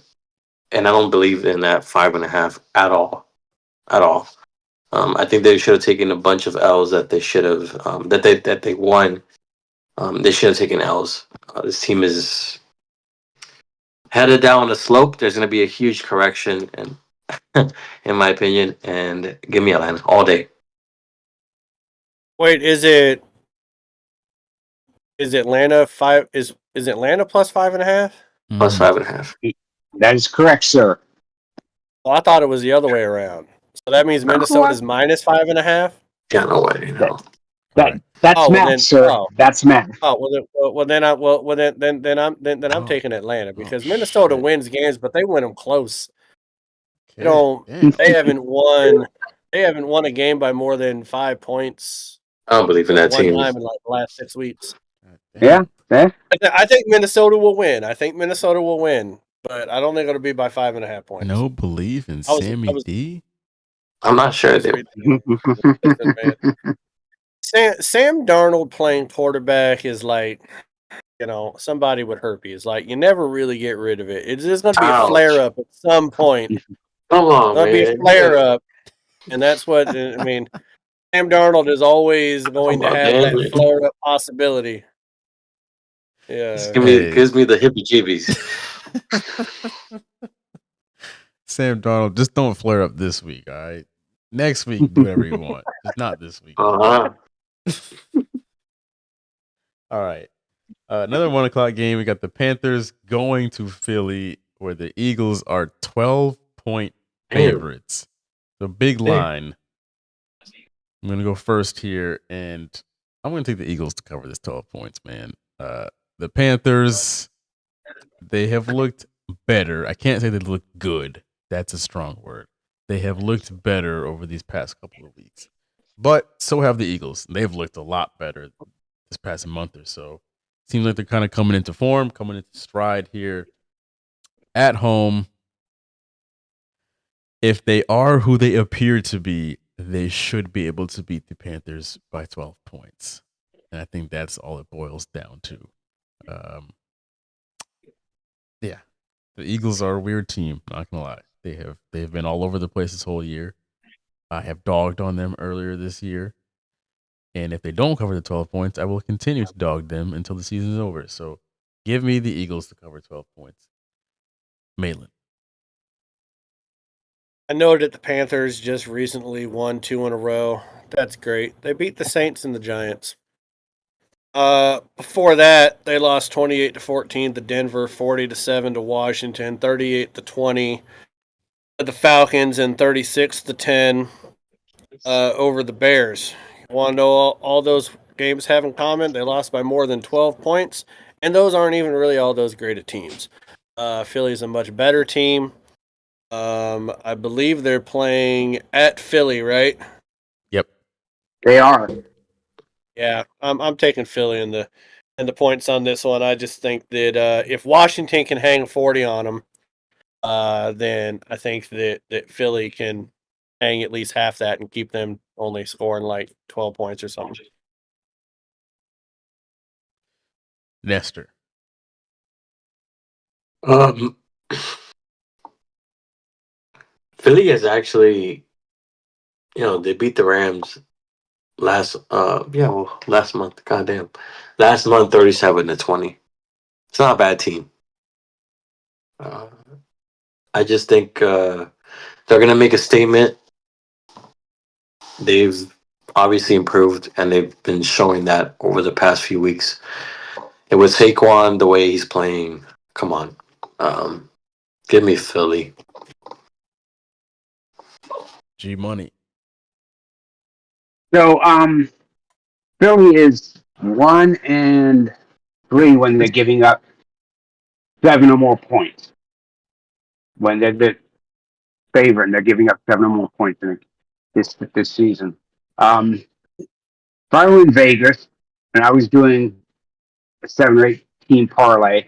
and I don't believe in that 5.5 at all. I think they should have taken a bunch of L's that they should have that they won. They should have taken L's. This team is headed down the slope. There's going to be a huge correction, and in my opinion, and give me Atlanta all day.
Wait, is Atlanta five? Is Atlanta plus 5.5?
Plus 5.5.
That is correct, sir.
Well, I thought it was the other way around. So that means Minnesota's minus 5.5.
Yeah, no way. No.
That's math, sir. That's math.
Then I'm taking Atlanta because Minnesota wins games, but they win them close. They don't. They haven't won. They haven't won a game by more than 5 points.
I don't believe in that
one
team.
time in like the last 6 weeks.
Yeah.
I think Minnesota will win. But I don't think it'll be by 5.5 points.
No believe in Sammy D?
I'm not sure.
Sam Darnold playing quarterback is like, somebody with herpes. Like, you never really get rid of it. It's just going to be a flare-up at some point.
Come on,
There'll be a
man.
flare-up. And that's what, I mean, Sam Darnold is always going to have that flare-up possibility. Yeah.
Gives me the hippie-jibbies.
Sam Darnold, just don't flare up this week, all right? Next week, do whatever you want. Just not this week.
Uh-huh.
All right. Another 1:00 game. We got the Panthers going to Philly, where the Eagles are 12-point favorites. So big line. I'm going to go first here, and I'm going to take the Eagles to cover this 12 points, man. The Panthers, they have looked better. I can't say they look good. That's a strong word. They have looked better over these past couple of weeks. But so have the Eagles. They've looked a lot better this past month or so. Seems like they're kind of coming into form, coming into stride here at home. If they are who they appear to be, they should be able to beat the Panthers by 12 points. And I think that's all it boils down to. Yeah. The Eagles are a weird team, not gonna lie. They've been all over the place this whole year. I have dogged on them earlier this year. And if they don't cover the 12 points, I will continue to dog them until the season is over. So give me the Eagles to cover 12 points. Malin.
I know that the Panthers just recently won 2 in a row. That's great. They beat the Saints and the Giants. Before that, they lost 28-14 to Denver, 40-7 to Washington, 38-20 to the Falcons, and 36-10 over the Bears. You want to know all those games have in common? They lost by more than 12 points, and those aren't even really all those great of teams. Philly's a much better team. I believe they're playing at Philly, right?
Yep.
They are.
Yeah, I'm taking Philly in the points on this one. I just think that if Washington can hang 40 on them, then I think that Philly can hang at least half that and keep them only scoring like 12 points or something.
Nestor.
Philly is actually, they beat the Rams last month. Goddamn. Last month, 37-20. It's not a bad team. I just think they're going to make a statement. They've obviously improved, and they've been showing that over the past few weeks. And with Saquon, the way he's playing, come on, give me Philly.
G Money.
So, Philly is 1-3 when they're giving up 7 or more points. When they're the favorite and they're giving up 7 or more points in this season. If I were in Vegas and I was doing a 7 or 8 team parlay,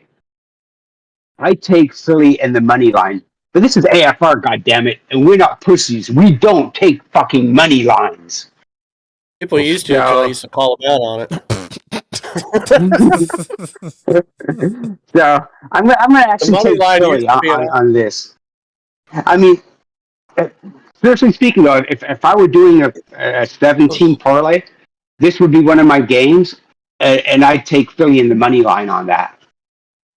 I take Philly and the money line. But this is AFR, goddammit, and we're not pussies. We don't take fucking money lines.
People used to until I used to call them out on it.
So I'm gonna actually take Philly on this. I mean, seriously speaking, though, if I were doing a 7-team parlay, this would be one of my games, and I'd take Philly in the money line on that.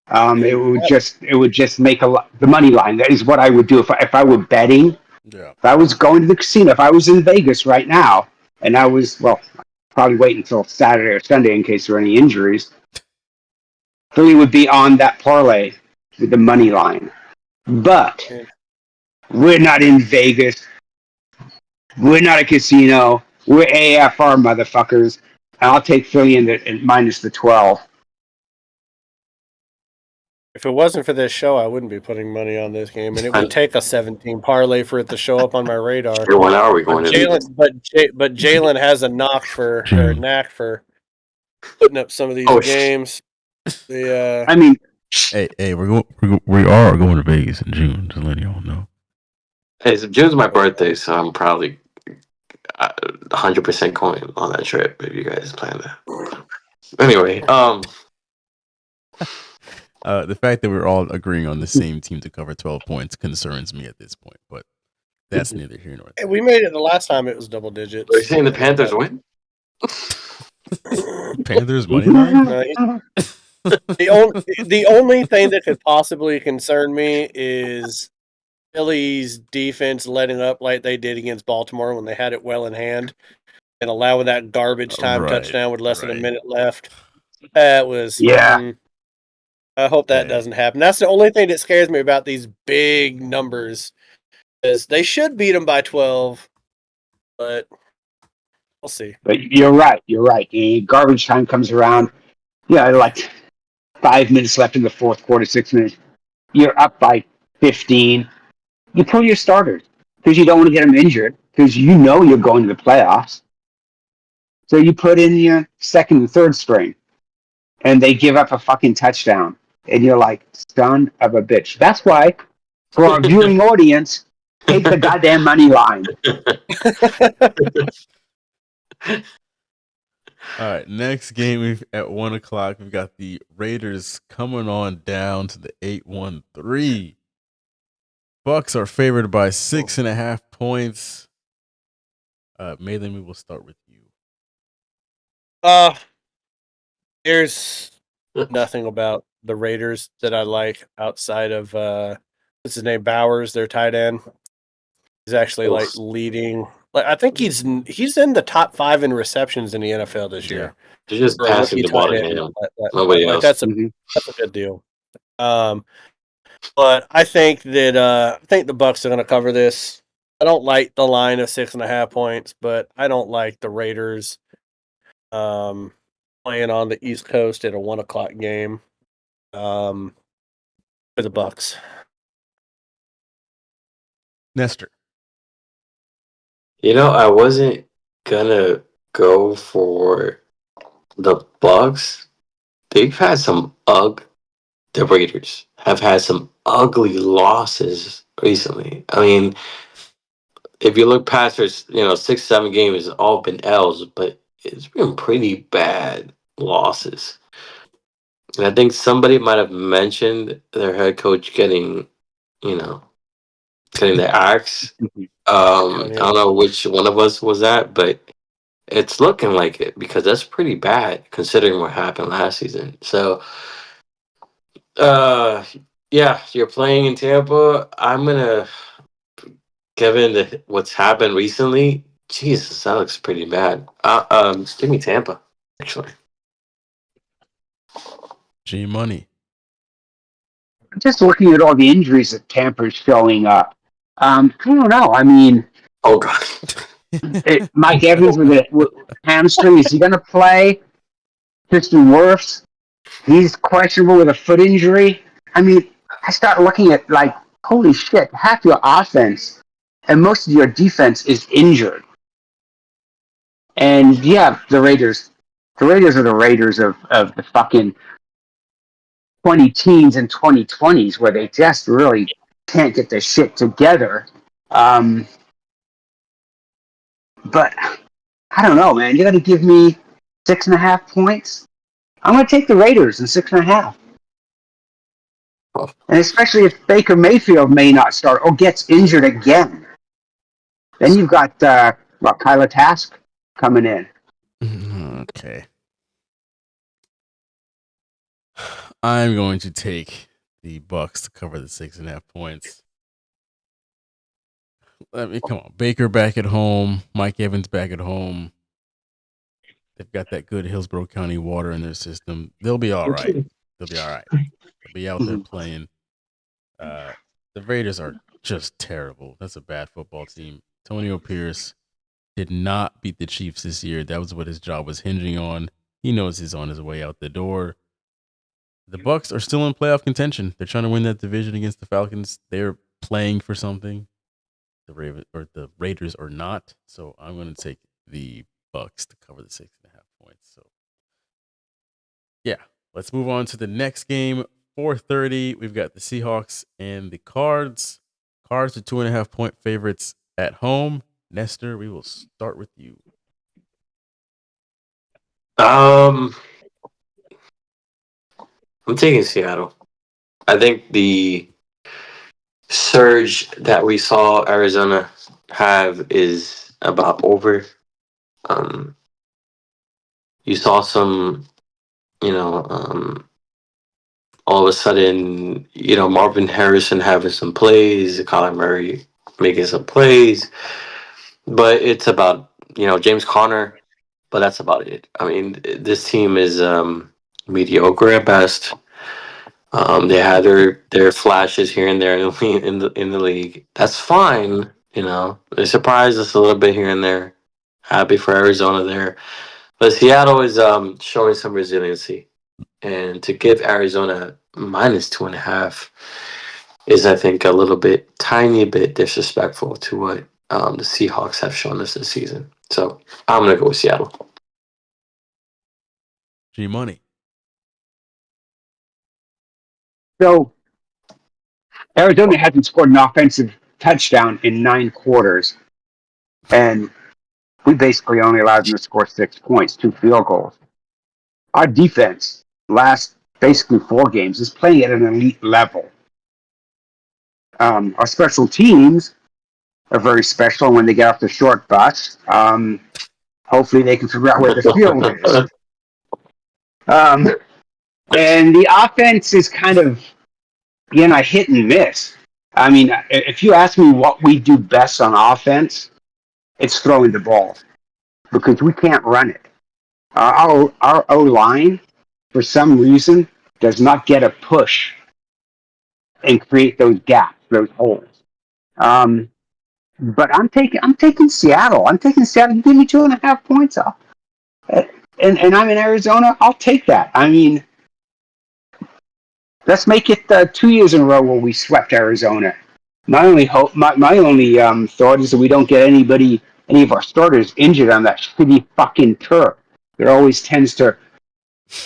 It would just make the money line. That is what I would do if I were betting.
Yeah.
If I was going to the casino, if I was in Vegas right now, and I was probably wait until Saturday or Sunday in case there are any injuries. Philly would be on that parlay with the money line, but we're not in Vegas. We're not a casino. We're AFR motherfuckers. And I'll take Philly in minus the 12.
If it wasn't for this show, I wouldn't be putting money on this game, and it would take a 17 parlay for it to show up on my radar.
When are we going
but
to?
But Jalen has a knack for putting up some of these games.
I mean,
hey, we are going to Vegas in June. Just letting y'all know.
Hey, so June's my birthday, so I'm probably 100% going on that trip if you guys plan that. Anyway,
the fact that we're all agreeing on the same team to cover 12 points concerns me at this point, but that's neither here nor there.
We made it the last time; it was double digits.
Are you saying the Panthers win?
Panthers money line?
The only thing that could possibly concern me is Philly's defense letting up like they did against Baltimore when they had it well in hand and allowing that garbage time touchdown with less than a minute left. That was I hope that doesn't happen. That's the only thing that scares me about these big numbers. Is they should beat them by 12, but we'll see.
But you're right. Garbage time comes around. Yeah, like 5 minutes left in the fourth quarter, 6 minutes. You're up by 15. You pull your starters because you don't want to get them injured because you know you're going to the playoffs. So you put in your second and third string, and they give up a fucking touchdown. And you're like, son of a bitch. That's why, for our viewing audience, take the goddamn money line.
All right, next game at 1:00. We've got the Raiders coming on down to the 8-1-3. Bucks are favored by 6.5 points. Malin, we will start with you.
There's nothing about the Raiders that I like outside of what's his name, Bowers, their tight end. He's actually like leading. Like I think he's in the top 5 in receptions in the NFL this year.
They're just passing the ball to him. Nobody else.
That's a good deal. But I think that the Bucks are going to cover this. I don't like the line of 6.5 points, but I don't like the Raiders playing on the East Coast at a 1:00 game for the Bucks.
Nestor.
I wasn't gonna go for the Bucks. They've had some the Raiders have had some ugly losses recently. I mean, if you look past their 6-7 games, it's all been L's, but it's been pretty bad losses. And I think somebody might have mentioned their head coach getting the axe. I don't know which one of us was that, but it's looking like it because that's pretty bad considering what happened last season. So, you're playing in Tampa. I'm gonna, given what's happened recently, Jesus, that looks pretty bad. Give me Tampa, actually.
G Money.
Just looking at all the injuries that Tampa's showing up. I don't know. I mean,
oh god,
Mike Evans with hamstring, is he going to play? Tristan Wirfs, he's questionable with a foot injury. I mean, I start looking at like, holy shit, half your offense and most of your defense is injured. And yeah, the Raiders are the Raiders of the fucking 20 teens and 2020s where they just really can't get their shit together. But I don't know, man. You got to give me 6.5 points. I'm going to take the Raiders in 6.5. And especially if Baker Mayfield may not start or gets injured again. Then you've got Kyler Trask coming in.
Okay. I'm going to take the Bucks to cover the 6.5 points. Come on. Baker back at home. Mike Evans back at home. They've got that good Hillsborough County water in their system. They'll be all right. They'll be all right. They'll be out there playing. The Raiders are just terrible. That's a bad football team. Antonio Pierce did not beat the Chiefs this year. That was what his job was hinging on. He knows he's on his way out the door. The Bucks are still in playoff contention. They're trying to win that division against the Falcons. They're playing for something. The Raiders are not. So I'm going to take the Bucks to cover the 6.5 points. So yeah, let's move on to the next game. 4:30. We've got the Seahawks and the Cards. Cards are 2.5 point favorites at home. Nestor, we will start with you.
I'm taking Seattle. I think the surge that we saw Arizona have is about over. You saw some, all of a sudden, Marvin Harrison having some plays, Kyler Murray making some plays, but it's about, James Conner, but that's about it. I mean, this team is mediocre at best. They had their flashes here and there in the league. That's fine, They surprised us a little bit here and there. Happy for Arizona there, but Seattle is showing some resiliency, and to give Arizona -2.5 is, I think, tiny bit disrespectful to what the Seahawks have shown us this season. So I'm gonna go with Seattle.
G Money.
So Arizona hasn't scored an offensive touchdown in 9 quarters. And we basically only allowed them to score 6 points, 2 field goals. Our defense, last basically 4 games, is playing at an elite level. Our special teams are very special when they get off the short bus. Hopefully they can figure out where the field is. And the offense is kind of, hit and miss. I mean, if you ask me what we do best on offense, it's throwing the ball because we can't run it. Our O-line, for some reason, does not get a push and create those gaps, those holes. But I'm taking Seattle. I'm taking Seattle. Give me 2.5 points off. And I'm in Arizona. I'll take that. I mean, let's make it 2 years in a row where we swept Arizona. My only thought is that we don't get any of our starters injured on that shitty fucking turf. It always tends to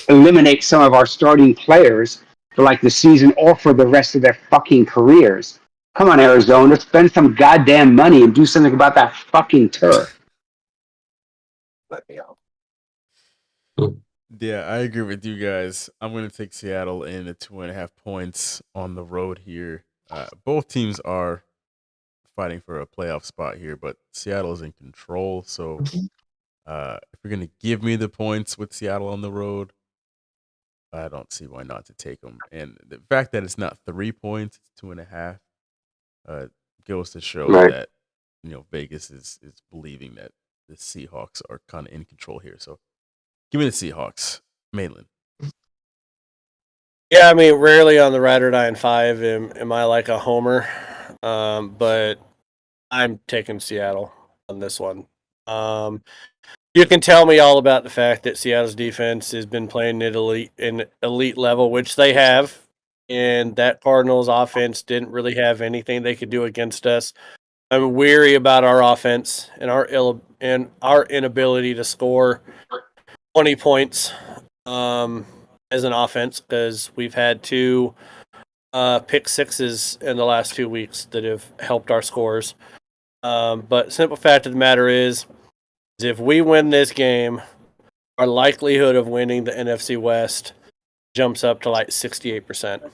eliminate some of our starting players for like the season or for the rest of their fucking careers. Come on, Arizona, spend some goddamn money and do something about that fucking turf.
Let me out.
Yeah, I agree with you guys. I'm going to take Seattle in the 2.5 points on the road here. Both teams are fighting for a playoff spot here, but Seattle is in control. So if you're going to give me the points with Seattle on the road, I don't see why not to take them. And the fact that it's not 3 points, it's 2.5, goes to show that Vegas is believing that the Seahawks are kind of in control here. So give me the Seahawks. Maitland.
Yeah, I mean, rarely on the Ride or Die in 5 am I like a homer, but I'm taking Seattle on this one. You can tell me all about the fact that Seattle's defense has been playing at elite level, which they have, and that Cardinals offense didn't really have anything they could do against us. I'm weary about our offense and our inability to score 20 points as an offense, because we've had 2 pick sixes in the last 2 weeks that have helped our scores. But simple fact of the matter is if we win this game, our likelihood of winning the NFC West jumps up to like 68%.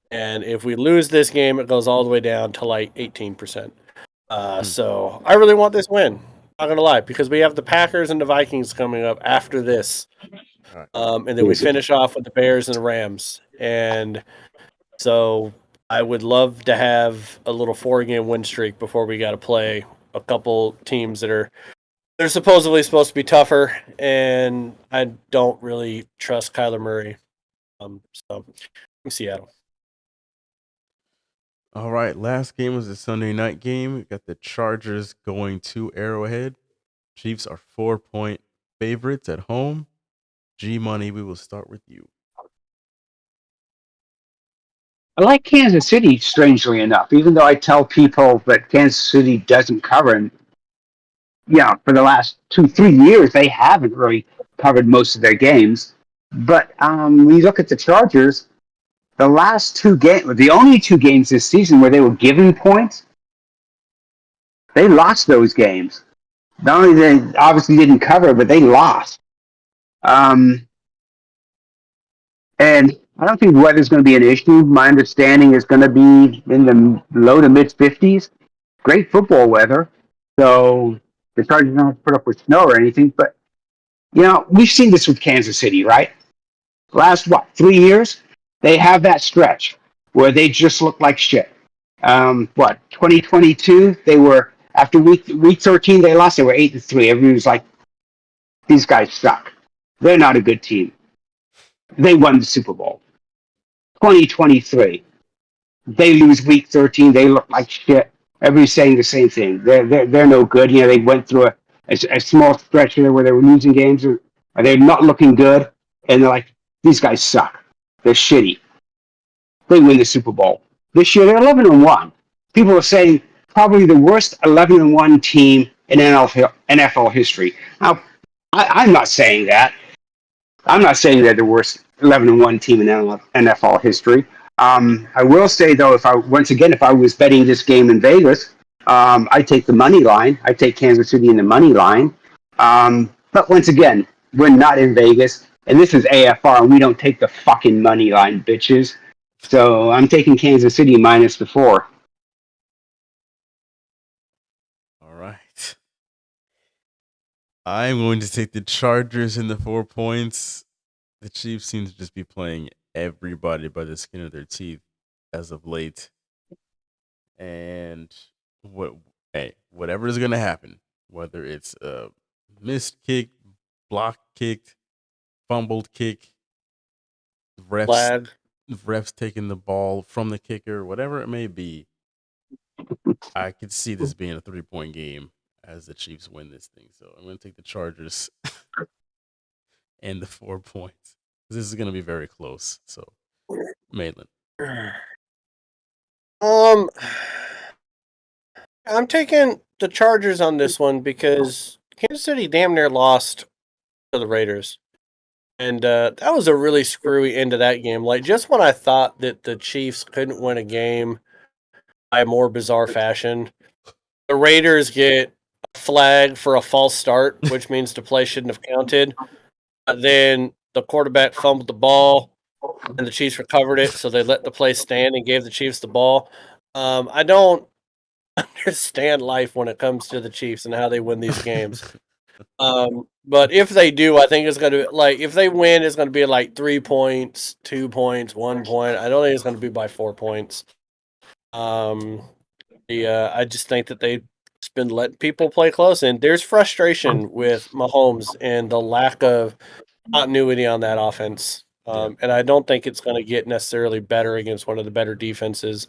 And if we lose this game, it goes all the way down to like 18%. So I really want this win. Not going to lie, because we have the Packers and the Vikings coming up after this. And then we finish off with the Bears and the Rams. And so I would love to have a little 4-game win streak before we got to play a couple teams they're supposedly supposed to be tougher, and I don't really trust Kyler Murray. So Seattle.
All right, last game was the Sunday night game. We got the Chargers going to Arrowhead. Chiefs are 4-point favorites at home. G Money, we will start with you.
I like Kansas City, strangely enough, even though I tell people that Kansas City doesn't cover. And, for the last 2-3 years, they haven't really covered most of their games. But when you look at the Chargers, the last 2 games, the only 2 games this season where they were given points, they lost those games. Not only they obviously didn't cover, but they lost. And I don't think weather's going to be an issue. My understanding is going to be in the low to mid 50s. Great football weather. So the Chargers don't have to put up with snow or anything. But, we've seen this with Kansas City, right? Last, 3 years? They have that stretch where they just look like shit. 2022, they were, after week 13, they lost. They were 8-3. Everyone was like, these guys suck. They're not a good team. They won the Super Bowl. 2023, they lose week 13. They look like shit. Everybody's saying the same thing. They're no good. They went through a small stretch there where they were losing games, or they're not looking good, and they're like, these guys suck. They're shitty. They win the Super Bowl. This year, they're 11-1. People are saying probably the worst 11-1 team in NFL history. Now, I'm not saying that. I'm not saying they're the worst 11-1 team in NFL history. I will say, though, if I was betting this game in Vegas, I'd take the money line. I'd take Kansas City in the money line. But once again, we're not in Vegas, and this is AFR, and we don't take the fucking money line, bitches. So I'm taking Kansas City minus the 4.
All right. I'm going to take the Chargers in the 4 points. The Chiefs seem to just be playing everybody by the skin of their teeth as of late. And whatever is going to happen, whether it's a missed kick, blocked kick, fumbled kick, refs taking the ball from the kicker, whatever it may be, I could see this being a 3-point game as the Chiefs win this thing. So I'm going to take the Chargers and the 4 points. This is going to be very close. So, Maitland.
I'm taking the Chargers on this one because Kansas City damn near lost to the Raiders. And that was a really screwy end to that game. Like, just when I thought that the Chiefs couldn't win a game by a more bizarre fashion, the Raiders get a flag for a false start, which means the play shouldn't have counted. Then the quarterback fumbled the ball, and the Chiefs recovered it, so they let the play stand and gave the Chiefs the ball. I don't understand life when it comes to the Chiefs and how they win these games. But if they do, I think it's going to be if they win, it's going to be like 3 points, 2 points, 1 point. I don't think it's going to be by 4 points. I just think that they just been letting people play close, and there's frustration with Mahomes and the lack of continuity on that offense. And I don't think it's going to get necessarily better against one of the better defenses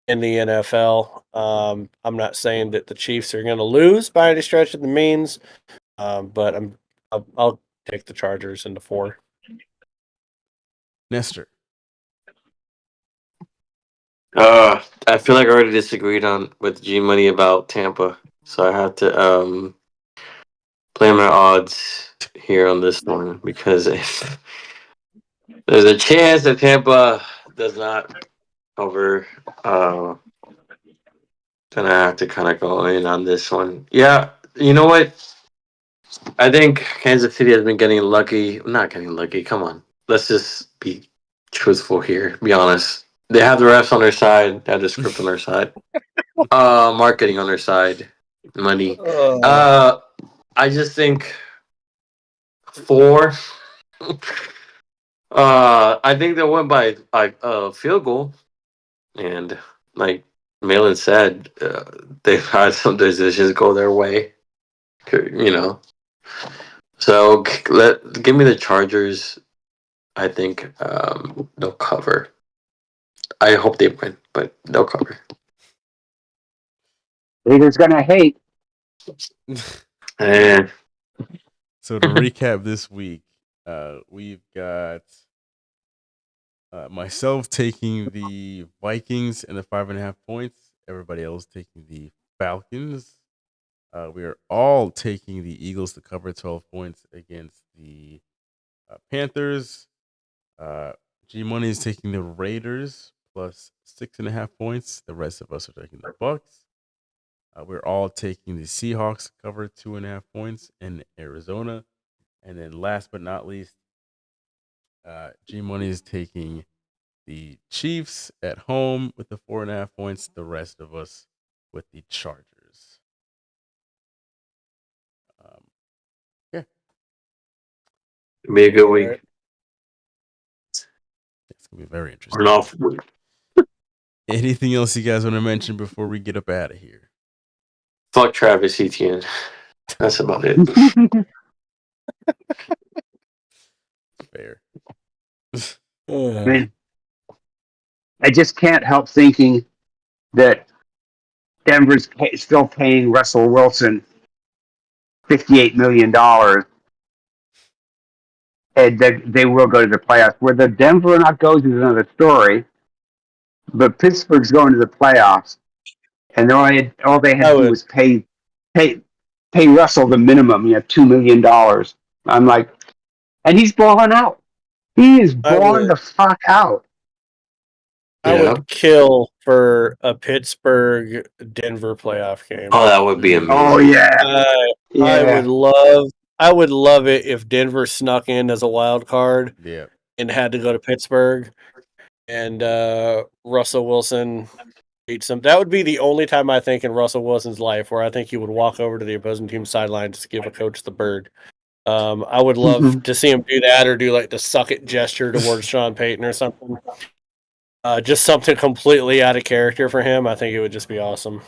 in the NFL. I'm not saying that the Chiefs are going to lose by any stretch of the means, but I'll take the Chargers into 4.
Nestor.
I feel like I already disagreed with G Money about Tampa, so I have to play my odds here on this one, because if there's a chance that Tampa does not cover, then I have to kind of go in on this one. Yeah, you know what? I think Kansas City has been getting lucky. Not getting lucky. Come on, let's just be truthful here. Be honest. They have the refs on their side. They have the script on their side. Marketing on their side. Money. I just think 4. I think they'll win by a field goal. And like Malin said, they've had some decisions go their way. You know. So give me the Chargers. I think they'll cover. I hope they win, but they'll cover.
Haters gonna hate.
So to recap this week, we've got myself taking the Vikings and the 5.5 points. Everybody else taking the Falcons. We are all taking the Eagles to cover 12 points against the Panthers. G Money is taking the Raiders plus 6.5 points. The rest of us are taking the Bucks. We're all taking the Seahawks to cover 2.5 points in Arizona. And then last but not least, G Money is taking the Chiefs at home with the 4.5 points. The rest of us with the Chargers. Yeah.
It'll be a good week.
It's going to be very interesting. Anything else you guys want to mention before we get up out of here?
Fuck Travis Etienne. That's about it.
Fair.
I mean, I just can't help thinking that Denver's still paying Russell Wilson $58 million, and they will go to the playoffs. Whether Denver or not goes is another story, but Pittsburgh's going to the playoffs, and all they had to do was pay Russell the minimum, $2 million. I'm like, and he's balling out. He is balling the fuck out.
I would kill for a Pittsburgh Denver playoff game.
Oh, that would be amazing.
Oh yeah.
I would love it if Denver snuck in as a wild card.
Yeah.
And had to go to Pittsburgh, and Russell Wilson beats them. That would be the only time I think in Russell Wilson's life where I think he would walk over to the opposing team's sideline to give a coach the bird. I would love to see him do that, or do like the suck it gesture towards Sean Payton or something. Just something completely out of character for him. I think it would just be awesome.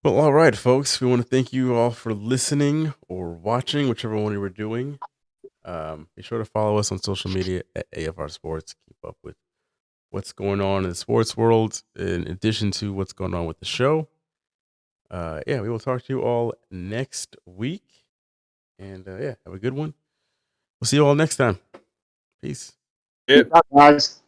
Well, all right, folks. We want to thank you all for listening or watching, whichever one you were doing. Be sure to follow us on social media at AFR Sports. Keep up with what's going on in the sports world, in addition to what's going on with the show. We will talk to you all next week. And have a good one. We'll see you all next time. Peace.
Yeah.
Guys.